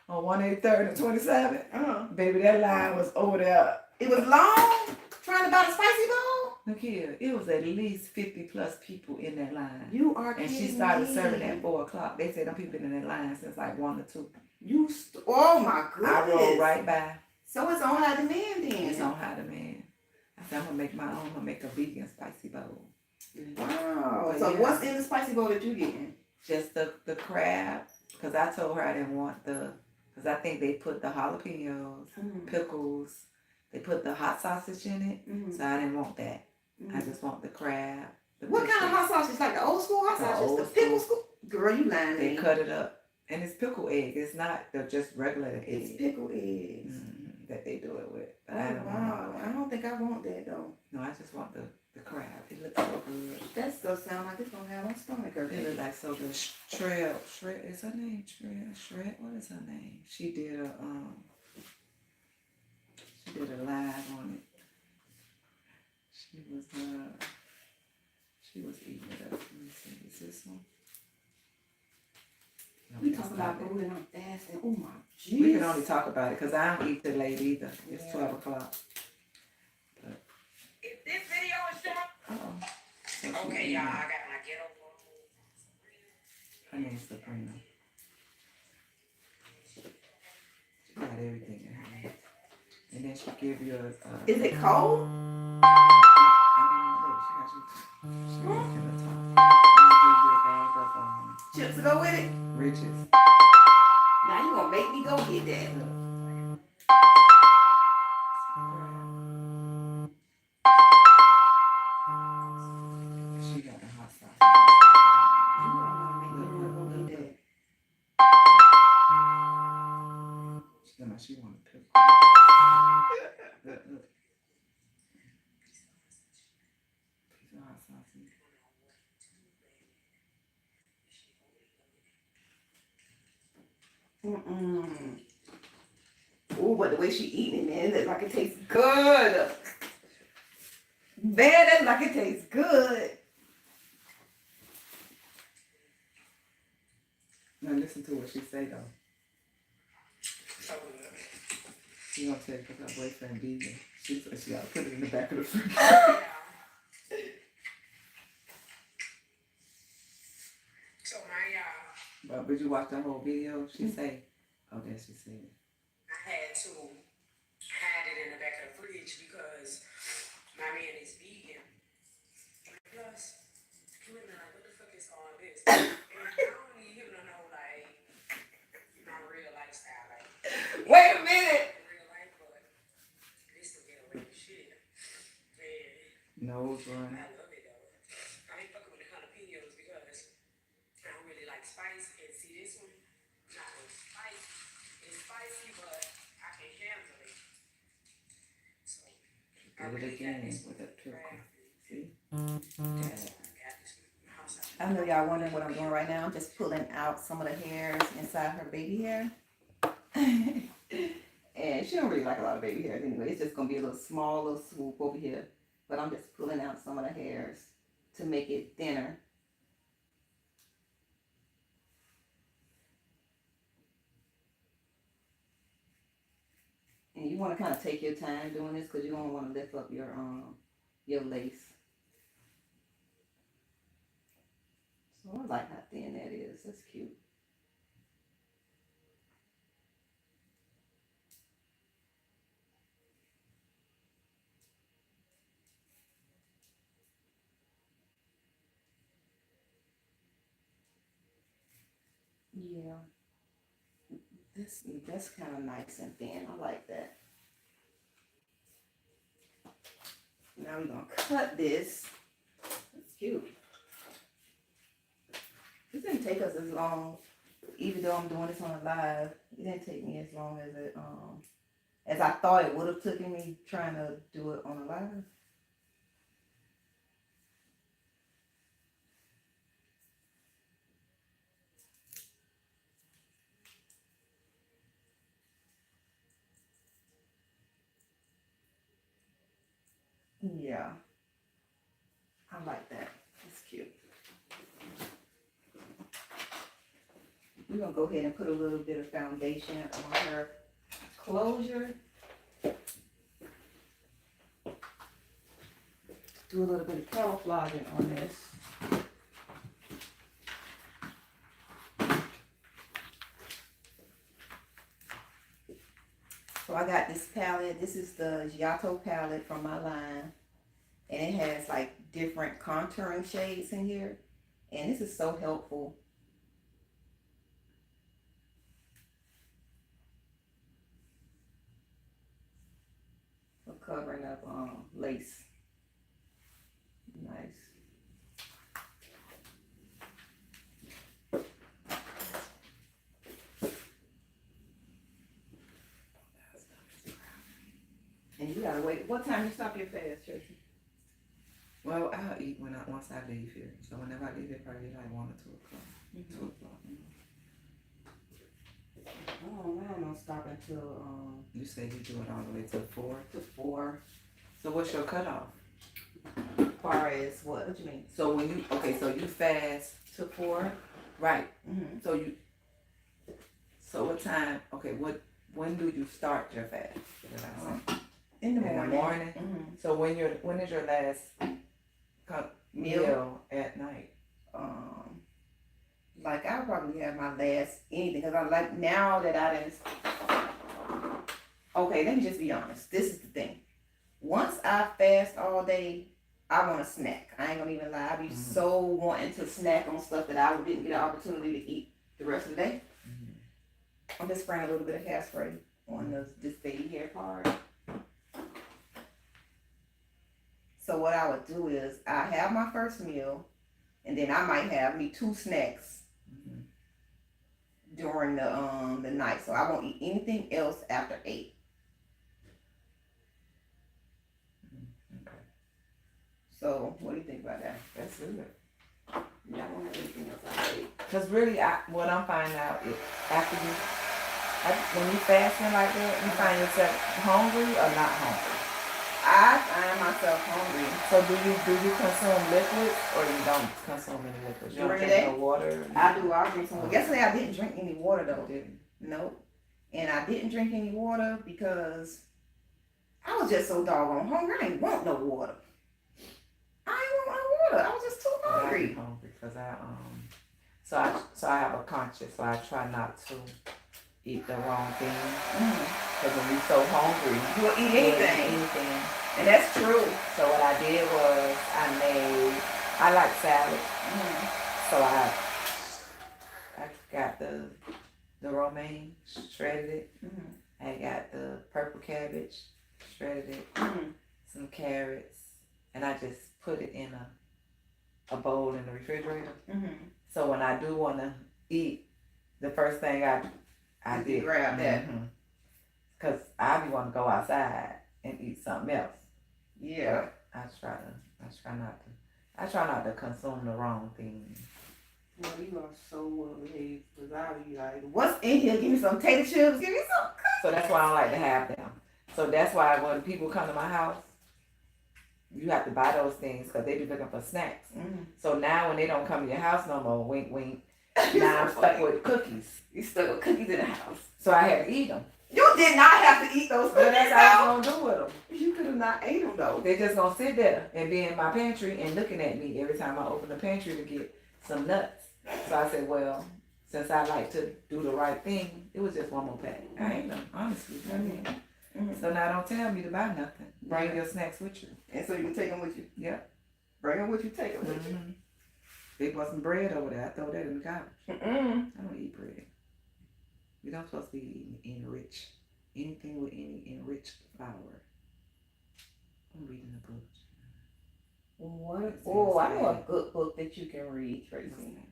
on 183rd and 27th. Baby, that line was over there. It was long trying to buy the spicy bowl? Look here, it was at least 50 plus people in that line. You are And kidding she started me. serving at 4 o'clock. They said them people been in that line since like 1 or 2. Oh my goodness. I rolled right by. So it's on high demand then. It's on high demand. I said I'm gonna make my own. I'm gonna make a vegan spicy bowl. Wow. But So yeah. what's in the spicy bowl that you getting? Just the crab, because I told her I didn't want because I think they put the jalapenos, pickles, they put the hot sausage in it, so I didn't want that. I just want the crab. What kind of hot sausage? Like the old school hot The sausage? old The pickle school? Girl, you lying to They me. cut it up, and it's pickle egg. It's not just regular It's egg pickle eggs. that they do it with. But Oh, I don't wow. want I don't think I want that though. No, I just want the crab. It looks so good. That stuff sound like it's gonna have my stomach hurt. It looks like so good. Shred is her name. Shred. What is her name? She did a live on it. She was eating it up. Let me see. Is this one? No, We that's talking not about it. food and I'm fasting. Oh my jeez. We can only talk about it because I don't eat till late either. It's 12 o'clock. If this video is short, Uh-oh. okay, y'all, I got my ghetto Her name's Sabrina. She got everything in her. And then she give you a Is it cold? She got in the top. I'm gonna give you a bag of Chips to go with it? Riches. Now you gonna make me go get that. She got the hot sauce. She want to pick. Look. Piece of hot sauce. Ooh, but the way she eating it, man, that's like it tastes good. Man, that's like it tastes good. Now listen to what she say though. She gonna tell you because her boyfriend vegan. She said she gotta put it in the back of the fridge. So my But did you watch the whole video? She say, oh, there she said it. I had to hide it in the back of the fridge because my man is vegan. Plus, he went like, what the fuck is all this? And I don't need him to know like my real lifestyle. Like, Wait a minute. real life, but this will get away with shit. And Nose run. I love it though. I ain't fucking with the jalapenos because I don't really like spice. And see this one, not with spice. It's spicy, but I can handle it. So I Did it really again got this with that pickle. crab. See? I got this house. I know y'all wondering what I'm doing right now. I'm just pulling out some of the hairs inside her baby hair. And she don't really like a lot of baby hairs anyway. It's just gonna be a little small little swoop over here. But I'm just pulling out some of the hairs to make it thinner. And you want to kind of take your time doing this because you don't want to lift up your lace. So I like how thin that is. That's cute. Yeah. That's kind of nice and thin. I like that. Now we're gonna cut this. It's cute. This didn't take us as long, even though I'm doing this on a live. It didn't take me as long as I thought it would have taken me trying to do it on a live. Yeah, I like that. It's cute. We're gonna go ahead and put a little bit of foundation on her closure. Do a little bit of camouflaging on this. So I got this palette. This is the Giotto palette from my line. And it has like different contouring shades in here. And this is so helpful. For covering up lace. Nice. And you gotta wait. What time you stop your fast, Tracy? Well, I'll eat once I leave here. So whenever I leave here, probably like 1 or 2 o'clock. 2 o'clock. Oh, I don't stop until You say you do it all the way to 4. to 4. So what's your cutoff? As far as what you mean? So when you so you fast, To 4. right? Mm-hmm. So what time? Okay, when do you start your fast? Did I say? In the In the morning. morning? Mm-hmm. So when is your last meal at night? Like I'll probably have my last anything because I like now that I didn't. Okay, let me just be honest. This is the thing. Once I fast all day, I want a snack. I ain't gonna even lie. I be so wanting to snack on stuff that I didn't get an opportunity to eat the rest of the day. I'm just spraying a little bit of hairspray on this baby hair part. So what I would do is I have my first meal, and then I might have me 2 snacks during the night. So I won't eat anything else after 8. Okay. So what do you think about that? That's good. You don't want to have anything else after 8. Cause really, what I'm finding out is after when you fasting like that, you find yourself hungry or not hungry. I find myself hungry. So do you consume liquids or you don't consume any liquids? You don't During the drink day? no water? I do. I'll drink some water. Yesterday I didn't drink any water though. Didn't. Nope. And I didn't drink any water because I was just so doggone hungry. I ain't want no water. I ain't want no water. I was just too I hungry. be hungry because so I have a conscience, so I try not to eat the wrong thing. Because when you're so hungry, You'll eat you'll eat anything. anything. And that's true. So what I did was I like salad. So I got the romaine, shredded it. I got the purple cabbage, shredded it, some carrots, and I just put it in a bowl in the refrigerator. So when I do want to eat, the first thing I You did grab that. Cause I be want to go outside and eat something else. Yeah. I try not to consume the wrong thing. Well, you are so well behaved. Because I be like, what's in here? Give me some tater chips. Give me some. So that's why I don't like to have them. So that's why when people come to my house, you have to buy those things because they be looking for snacks. So now when they don't come to your house no more, wink, wink, now I'm stuck with cookies. You stuck with cookies in the house. So I had to eat them. You did not have to eat those But cookies that's though. how I'm gonna do with them. You could have not ate them though. They just gonna sit there and be in my pantry and looking at me every time I open the pantry to get some nuts. So I said, well, since I like to do the right thing, it was just one more pack. I ate them, honestly. I mean, so now don't tell me to buy nothing. Bring your snacks with you. And so you can take them with you. Yeah. Bring them with you, take them with you. Big was some bread over there. I throw that in the garbage. I don't eat bread. We don't supposed to be eating anything with any enriched flour. I'm reading the book. What? It's Oh, I know a insane. good book that you can read, Tracy. Okay.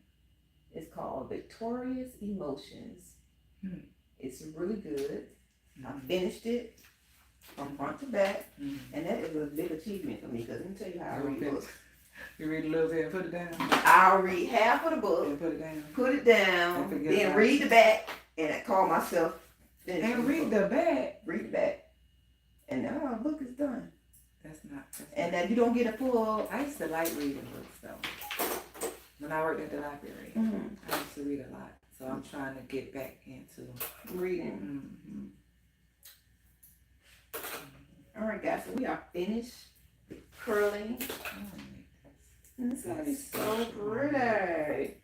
It's called Victorious Emotions. Hmm. It's really good. I Mhm. finished it from front to back, Mhm. and that is a big achievement for me. Because let me tell you how I You read finish- books. You read a little bit and put it down. I'll read half of the book, And put it down. put it down, And forget then about read it. the back, and I call myself finished And the read book. the back. Read the back, and now the book is done. That's not. And that you don't get a full. I used to like reading books though. When I worked at the library, Mhm. I used to read a lot. So I'm trying to get back into. Reading. Mm-hmm. All right, guys. So we are finished curling. And it's gonna be so pretty.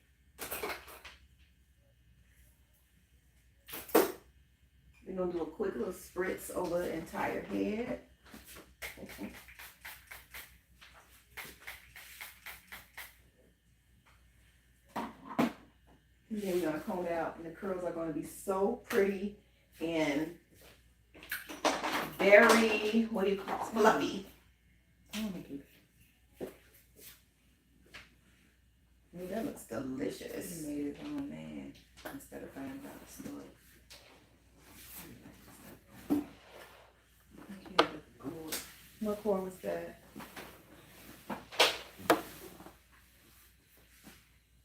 We're gonna do a quick little spritz over the entire head. And then we're gonna comb it out, and the curls are gonna be so pretty and very, what do you call it, fluffy. Ooh, that looks delicious. He made his own man instead of buying by the store. What cord was that?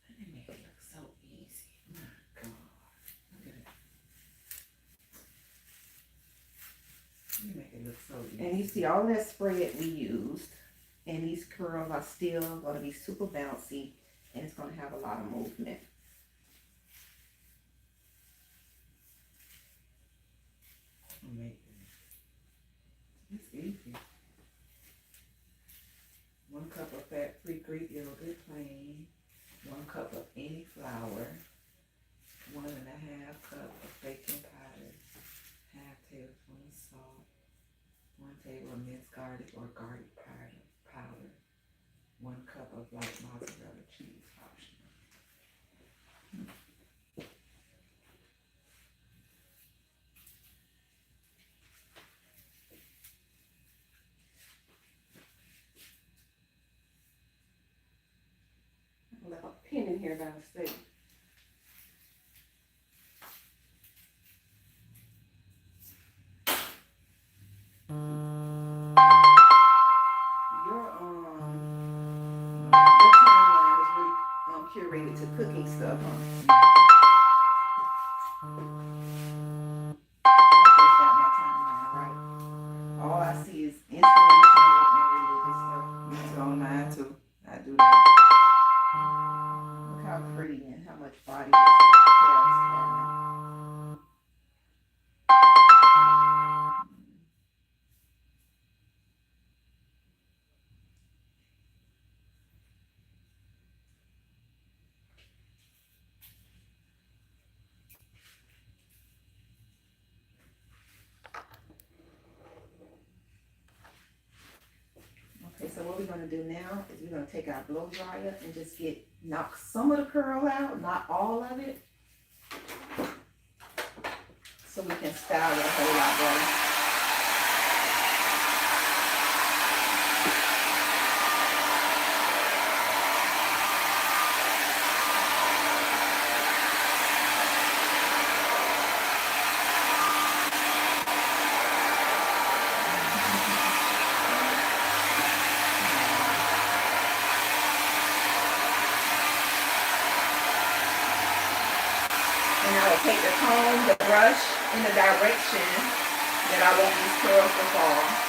They make it look so easy. My God. Look at it. You make it look so easy. And you see all that spread we used, and these curls are still gonna be super bouncy, and it's gonna have a lot of movement. Amazing. It's easy. 1 cup of fat-free Greek yogurt, plain. 1 cup of any flour. 1.5 cup of baking powder. 1/2 tablespoon of salt. 1 table of minced garlic or garlic powder. 1 cup of light mozzarella cheese, optional. I left a pin in here by mistake. Your timeline is really curated to cooking stuff, huh? I just got my timeline right. All I see is inspirational and religious stuff. It's online too. I do that. Look how pretty and how much body this tail is having. Okay, so what we're gonna do now is we're gonna take our blow dryer and just knock some of the curl out, not all of it. So we can style it a whole lot better. And I will take the comb, the brush in the direction that I want these curls to fall.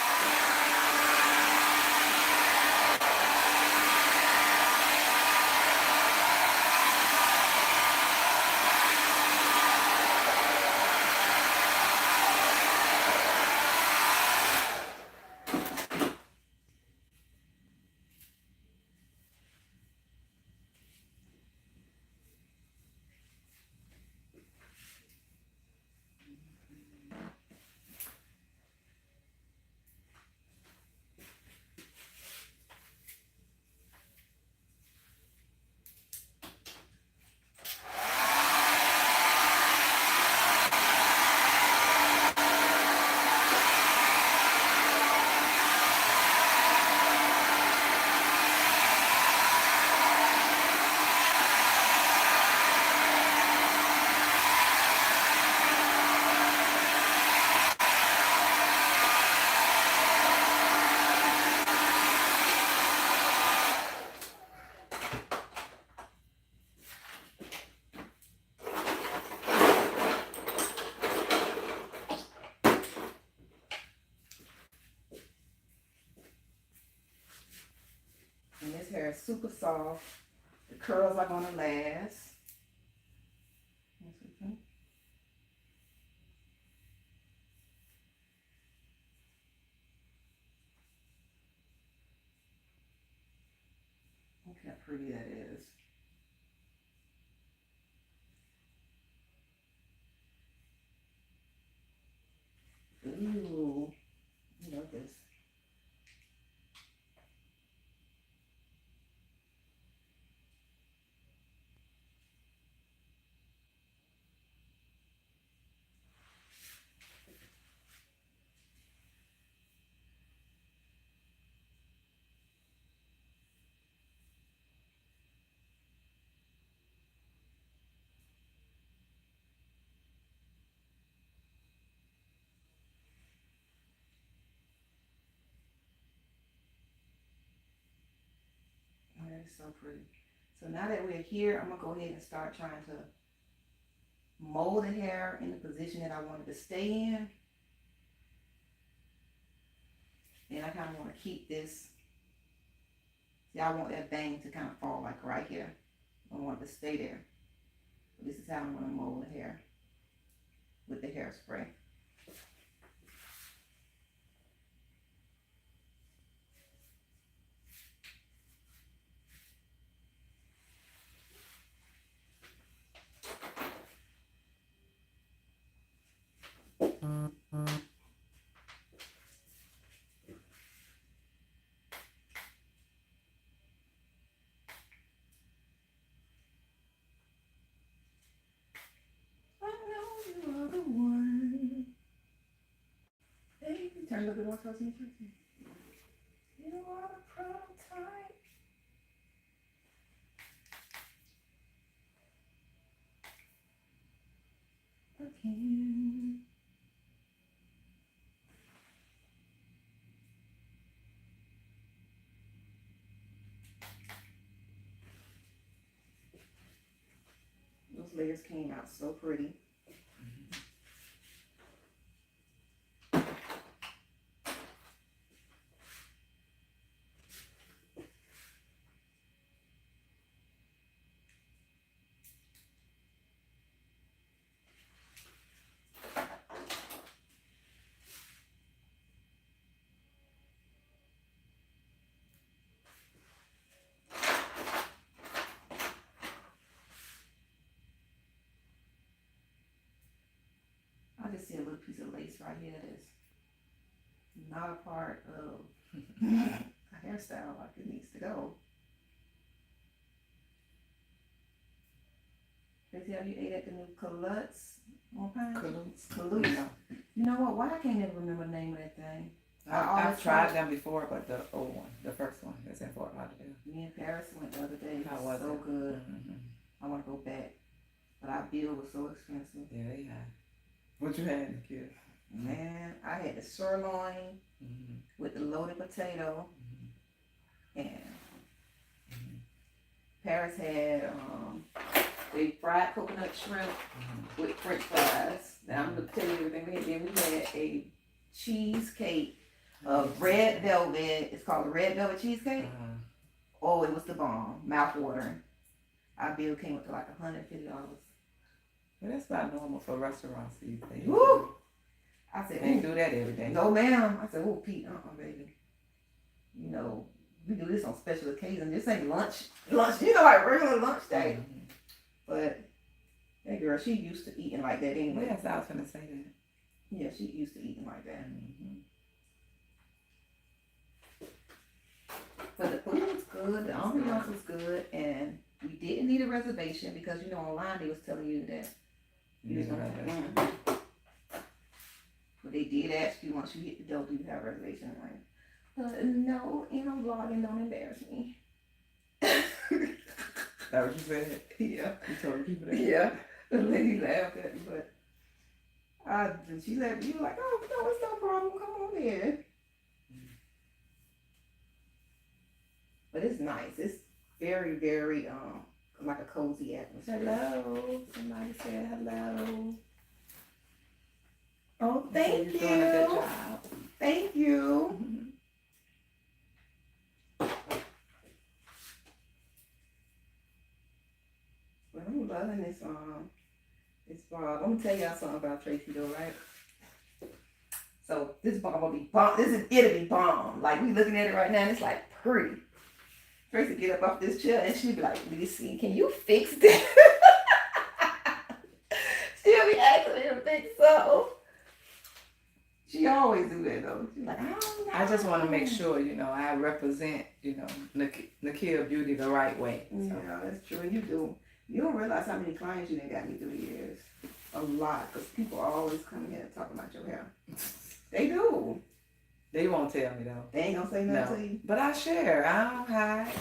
super soft. The curls are gonna last. Look how pretty that is. Ooh, I love this. Oh, that is so pretty. So now that we're here, I'm gonna go ahead and start trying to mold the hair in the position that I wanted to stay in. And I kind of want to keep this. See, I want that bang to kind of fall like right here. I want it to stay there. So this is how I'm going to mold the hair with the hairspray. I know you are the one. Baby, turn a little bit more towards me. You are the prototype. Again. Those layers came out so pretty. I just see a little piece of lace right here that's not a part of a hairstyle like it needs to go. Crazy how you ate at the new Calutz on Pine? Calutz. Yeah. You know what? Why I can't never remember the name of that thing. I've tried them before, but the old one, the first one, is in Fort Lauderdale. Me and Paris went the other day. How was so it? good. Mm-hmm. I want to go back. But our bill was so expensive. Yeah, they had. What you had, kid? Man, I had the sirloin Mm-hmm. with the loaded potato. And Mm-hmm. Paris had the fried coconut shrimp Mm-hmm. with French fries. Now I'm gonna tell you everything we had. Then we had a cheesecake of red velvet. It's called a red velvet cheesecake. Oh, it was the bomb. Mouth watering. Our bill came up to like $150. Well, that's about normal for restaurants these days. Woo! I said, They ooh, do that every day. no ma'am. I said, oh Pete, baby. You know, we do this on special occasions. This ain't lunch, you know, like regular lunch day. Mhm. But that girl, she used to eating like that anyway. Yes, I was gonna say that. Yeah, she used to eating like that. Mm-hmm. But the food was good, the ambiance was good, and we didn't need a reservation because you know online they was telling you that you was gonna. But they did ask you once you hit the door, do you have a reservation? I'm like, no, and I'm vlogging, don't embarrass me. That what you said? Yeah. You told the people that? Yeah. The lady laughed at me, but she laughed. You were like, oh no, it's no problem. Come on in. But it's nice. It's very, very like a cozy atmosphere. Hello. Somebody said hello. Oh, So thank you're doing a good you. job. Thank you. Mhm. loving this bob. I'm gonna tell y'all something about Tracy though, right? So this bob will be bomb. It'll be bomb. Like we looking at it right now, and it's like pretty. Tracy get up off this chair and she be like, "Listen, can you fix this?" She'll be asking me to fix so. She always do that though. She's like, I don't know. I just want to make sure, I represent, Nakia Beauty the right way. So. Yeah, that's true. You do. You don't realize how many clients you done got me through the years. A lot, because people are always coming in and talking about your hair. They do. They won't tell me though. They ain't gonna say nothing to you. But I share. I don't hide.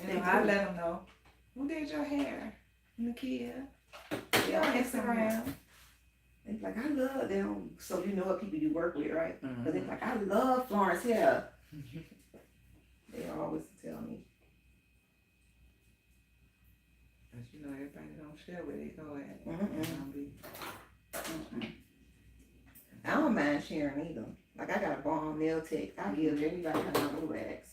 They I do. let them know. Who did your hair? Nakia. They On on Instagram. They be like, I love them. So you know what people you work with, right? Because Mm-hmm. they be like, I love Florence hair. They always tell me. But everybody don't share where they go at. Mm-mm. I don't mind sharing either. Like I got a bomb nail tech. I give everybody kind of little bags.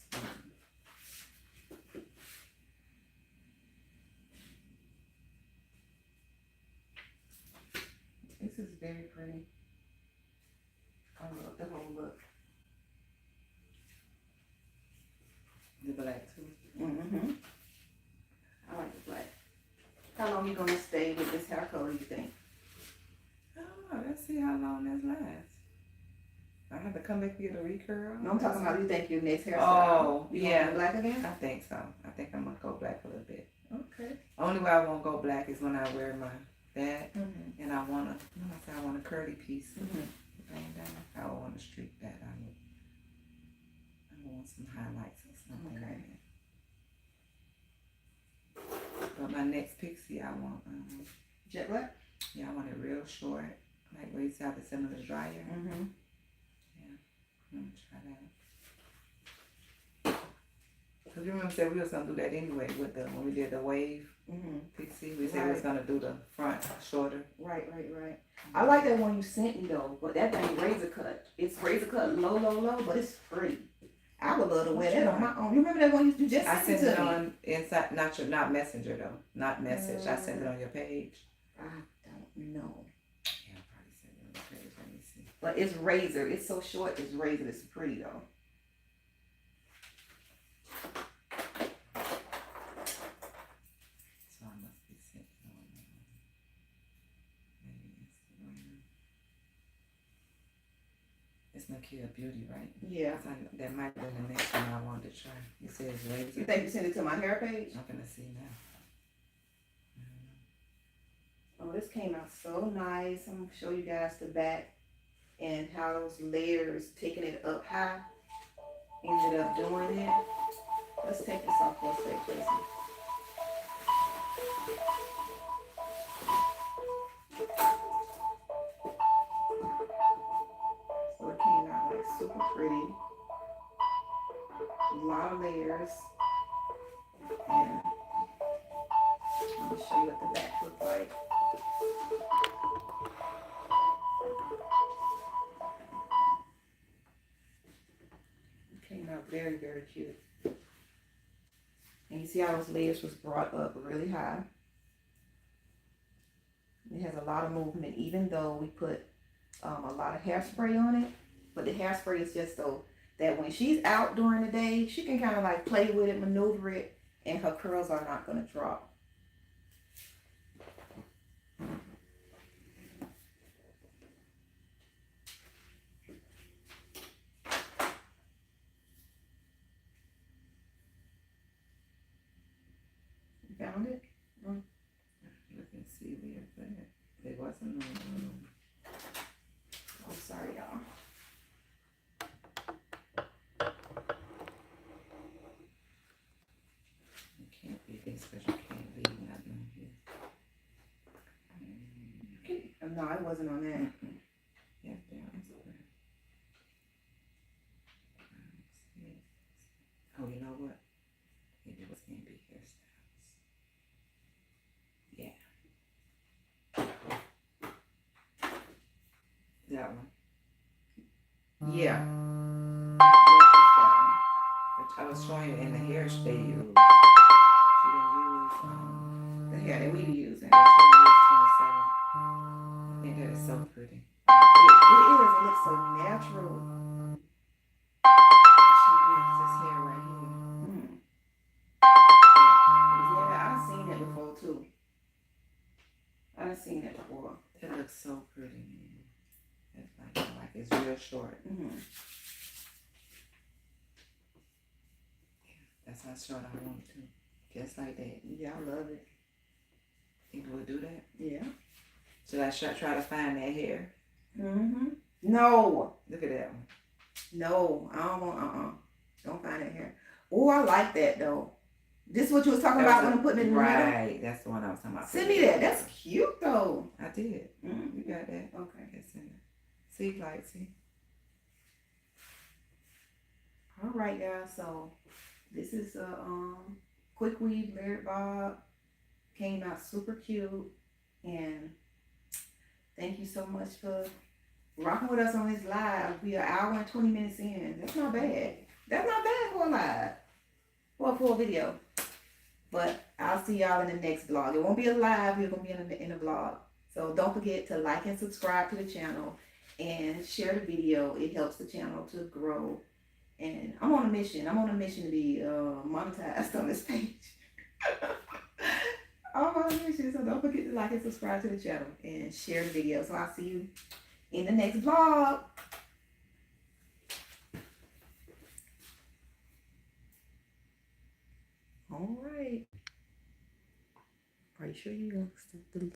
This is very pretty. I love the whole look. The black too. Mm-hmm. I like the black. How long you gonna stay with this hair color, you think? I don't know. Let's see how long this lasts. I have to come back and get a recurl. No, I'm talking about you think your next hairstyle. Oh, You yeah. gonna go black again? I think so. I think I'm gonna go black a little bit. Okay. Only way I won't go black is when I wear my bag Mm-hmm. and I want a curly piece. Mm-hmm. Bang down. I would want to streak that. I would want some highlights or something Okay. like that. But my next pixie, I want Jet black? I want it real short, like where you see how the center of the dryer. Mm-hmm. I'm gonna try that. Cause you remember said we was gonna do that anyway with when we did the wave Mm-hmm. pixie. We said we was gonna do the front shorter. Right. I like that one you sent me though, but that thing razor cut. It's razor cut low, but it's free. I would love to wear that on my own. You remember that one you just I sent sent it it to me? on inside, not messenger though, not message. I sent it on your page. I don't know. Yeah, I probably sent it on your page. Let me see. But it's razor. It's so short, it's razor. It's pretty though. So I must be sent on maybe Instagram. It's Nakia Beauty, right? Yeah. 'Cause that might be the next one I wanted to try. You said it's razor. You think you sent it to my hair page? I'm gonna see now. Oh, this came out so nice. I'm gonna show you guys the back and how those layers, taking it up high, ended up doing it. Let's take this off for a sec, Tracy. So it came out like super pretty. A lot of layers. And I'm gonna show you what the back looks like. It came out very, very cute. And you see how those layers was brought up really high. It has a lot of movement, even though we put a lot of hairspray on it. But the hairspray is just so that when she's out during the day, she can kind of like play with it, maneuver it, and her curls are not going to drop. You found it? Look and see where it's at. It wasn't on. Oh, sorry, y'all. It can't be this because you can't leave nothing here. No, it wasn't on that. Yeah, they're on Instagram. Oh, you know what? Maybe it was gonna be hairstyles. Yeah. That one. Yeah. Which I was showing you in the hair they used. She didn't use The hair that we be using. She is 27. I think that is so pretty. It is. It looks so natural. She wears this hair right here. Mm. Yeah, I've seen it before too. I've seen it before. That looks so pretty. It's like it's real short. Mm-hmm. That's how short I want it to. Just like that. Yeah, I love it. Think we'll do that? Yeah. Should I try to find that hair? Mm-hmm. No. Look at that one. No. I don't want, Don't find it here. Oh, I like that though. This is what you was talking about when I'm putting it in the middle? Right. That's the one I was talking about. Send me that. That's cute though. I did. Mm-hmm. You got that? Okay. It's in there. See, like, see? All right, guys. So this is a quick weave layered bob. Came out super cute, and thank you so much for rocking with us on this live. We are an hour and 20 minutes in. That's not bad. That's not bad for a live or for a video. But I'll see y'all in the next vlog. It won't be a live. We're gonna be in a vlog. So don't forget to like and subscribe to the channel and share the video. It helps the channel to grow. And I'm on a mission. I'm on a mission to be monetized on this page. I'm on a mission. So don't forget to like and subscribe to the channel and share the video. So I'll see you in the next vlog. All right. Are you sure you want to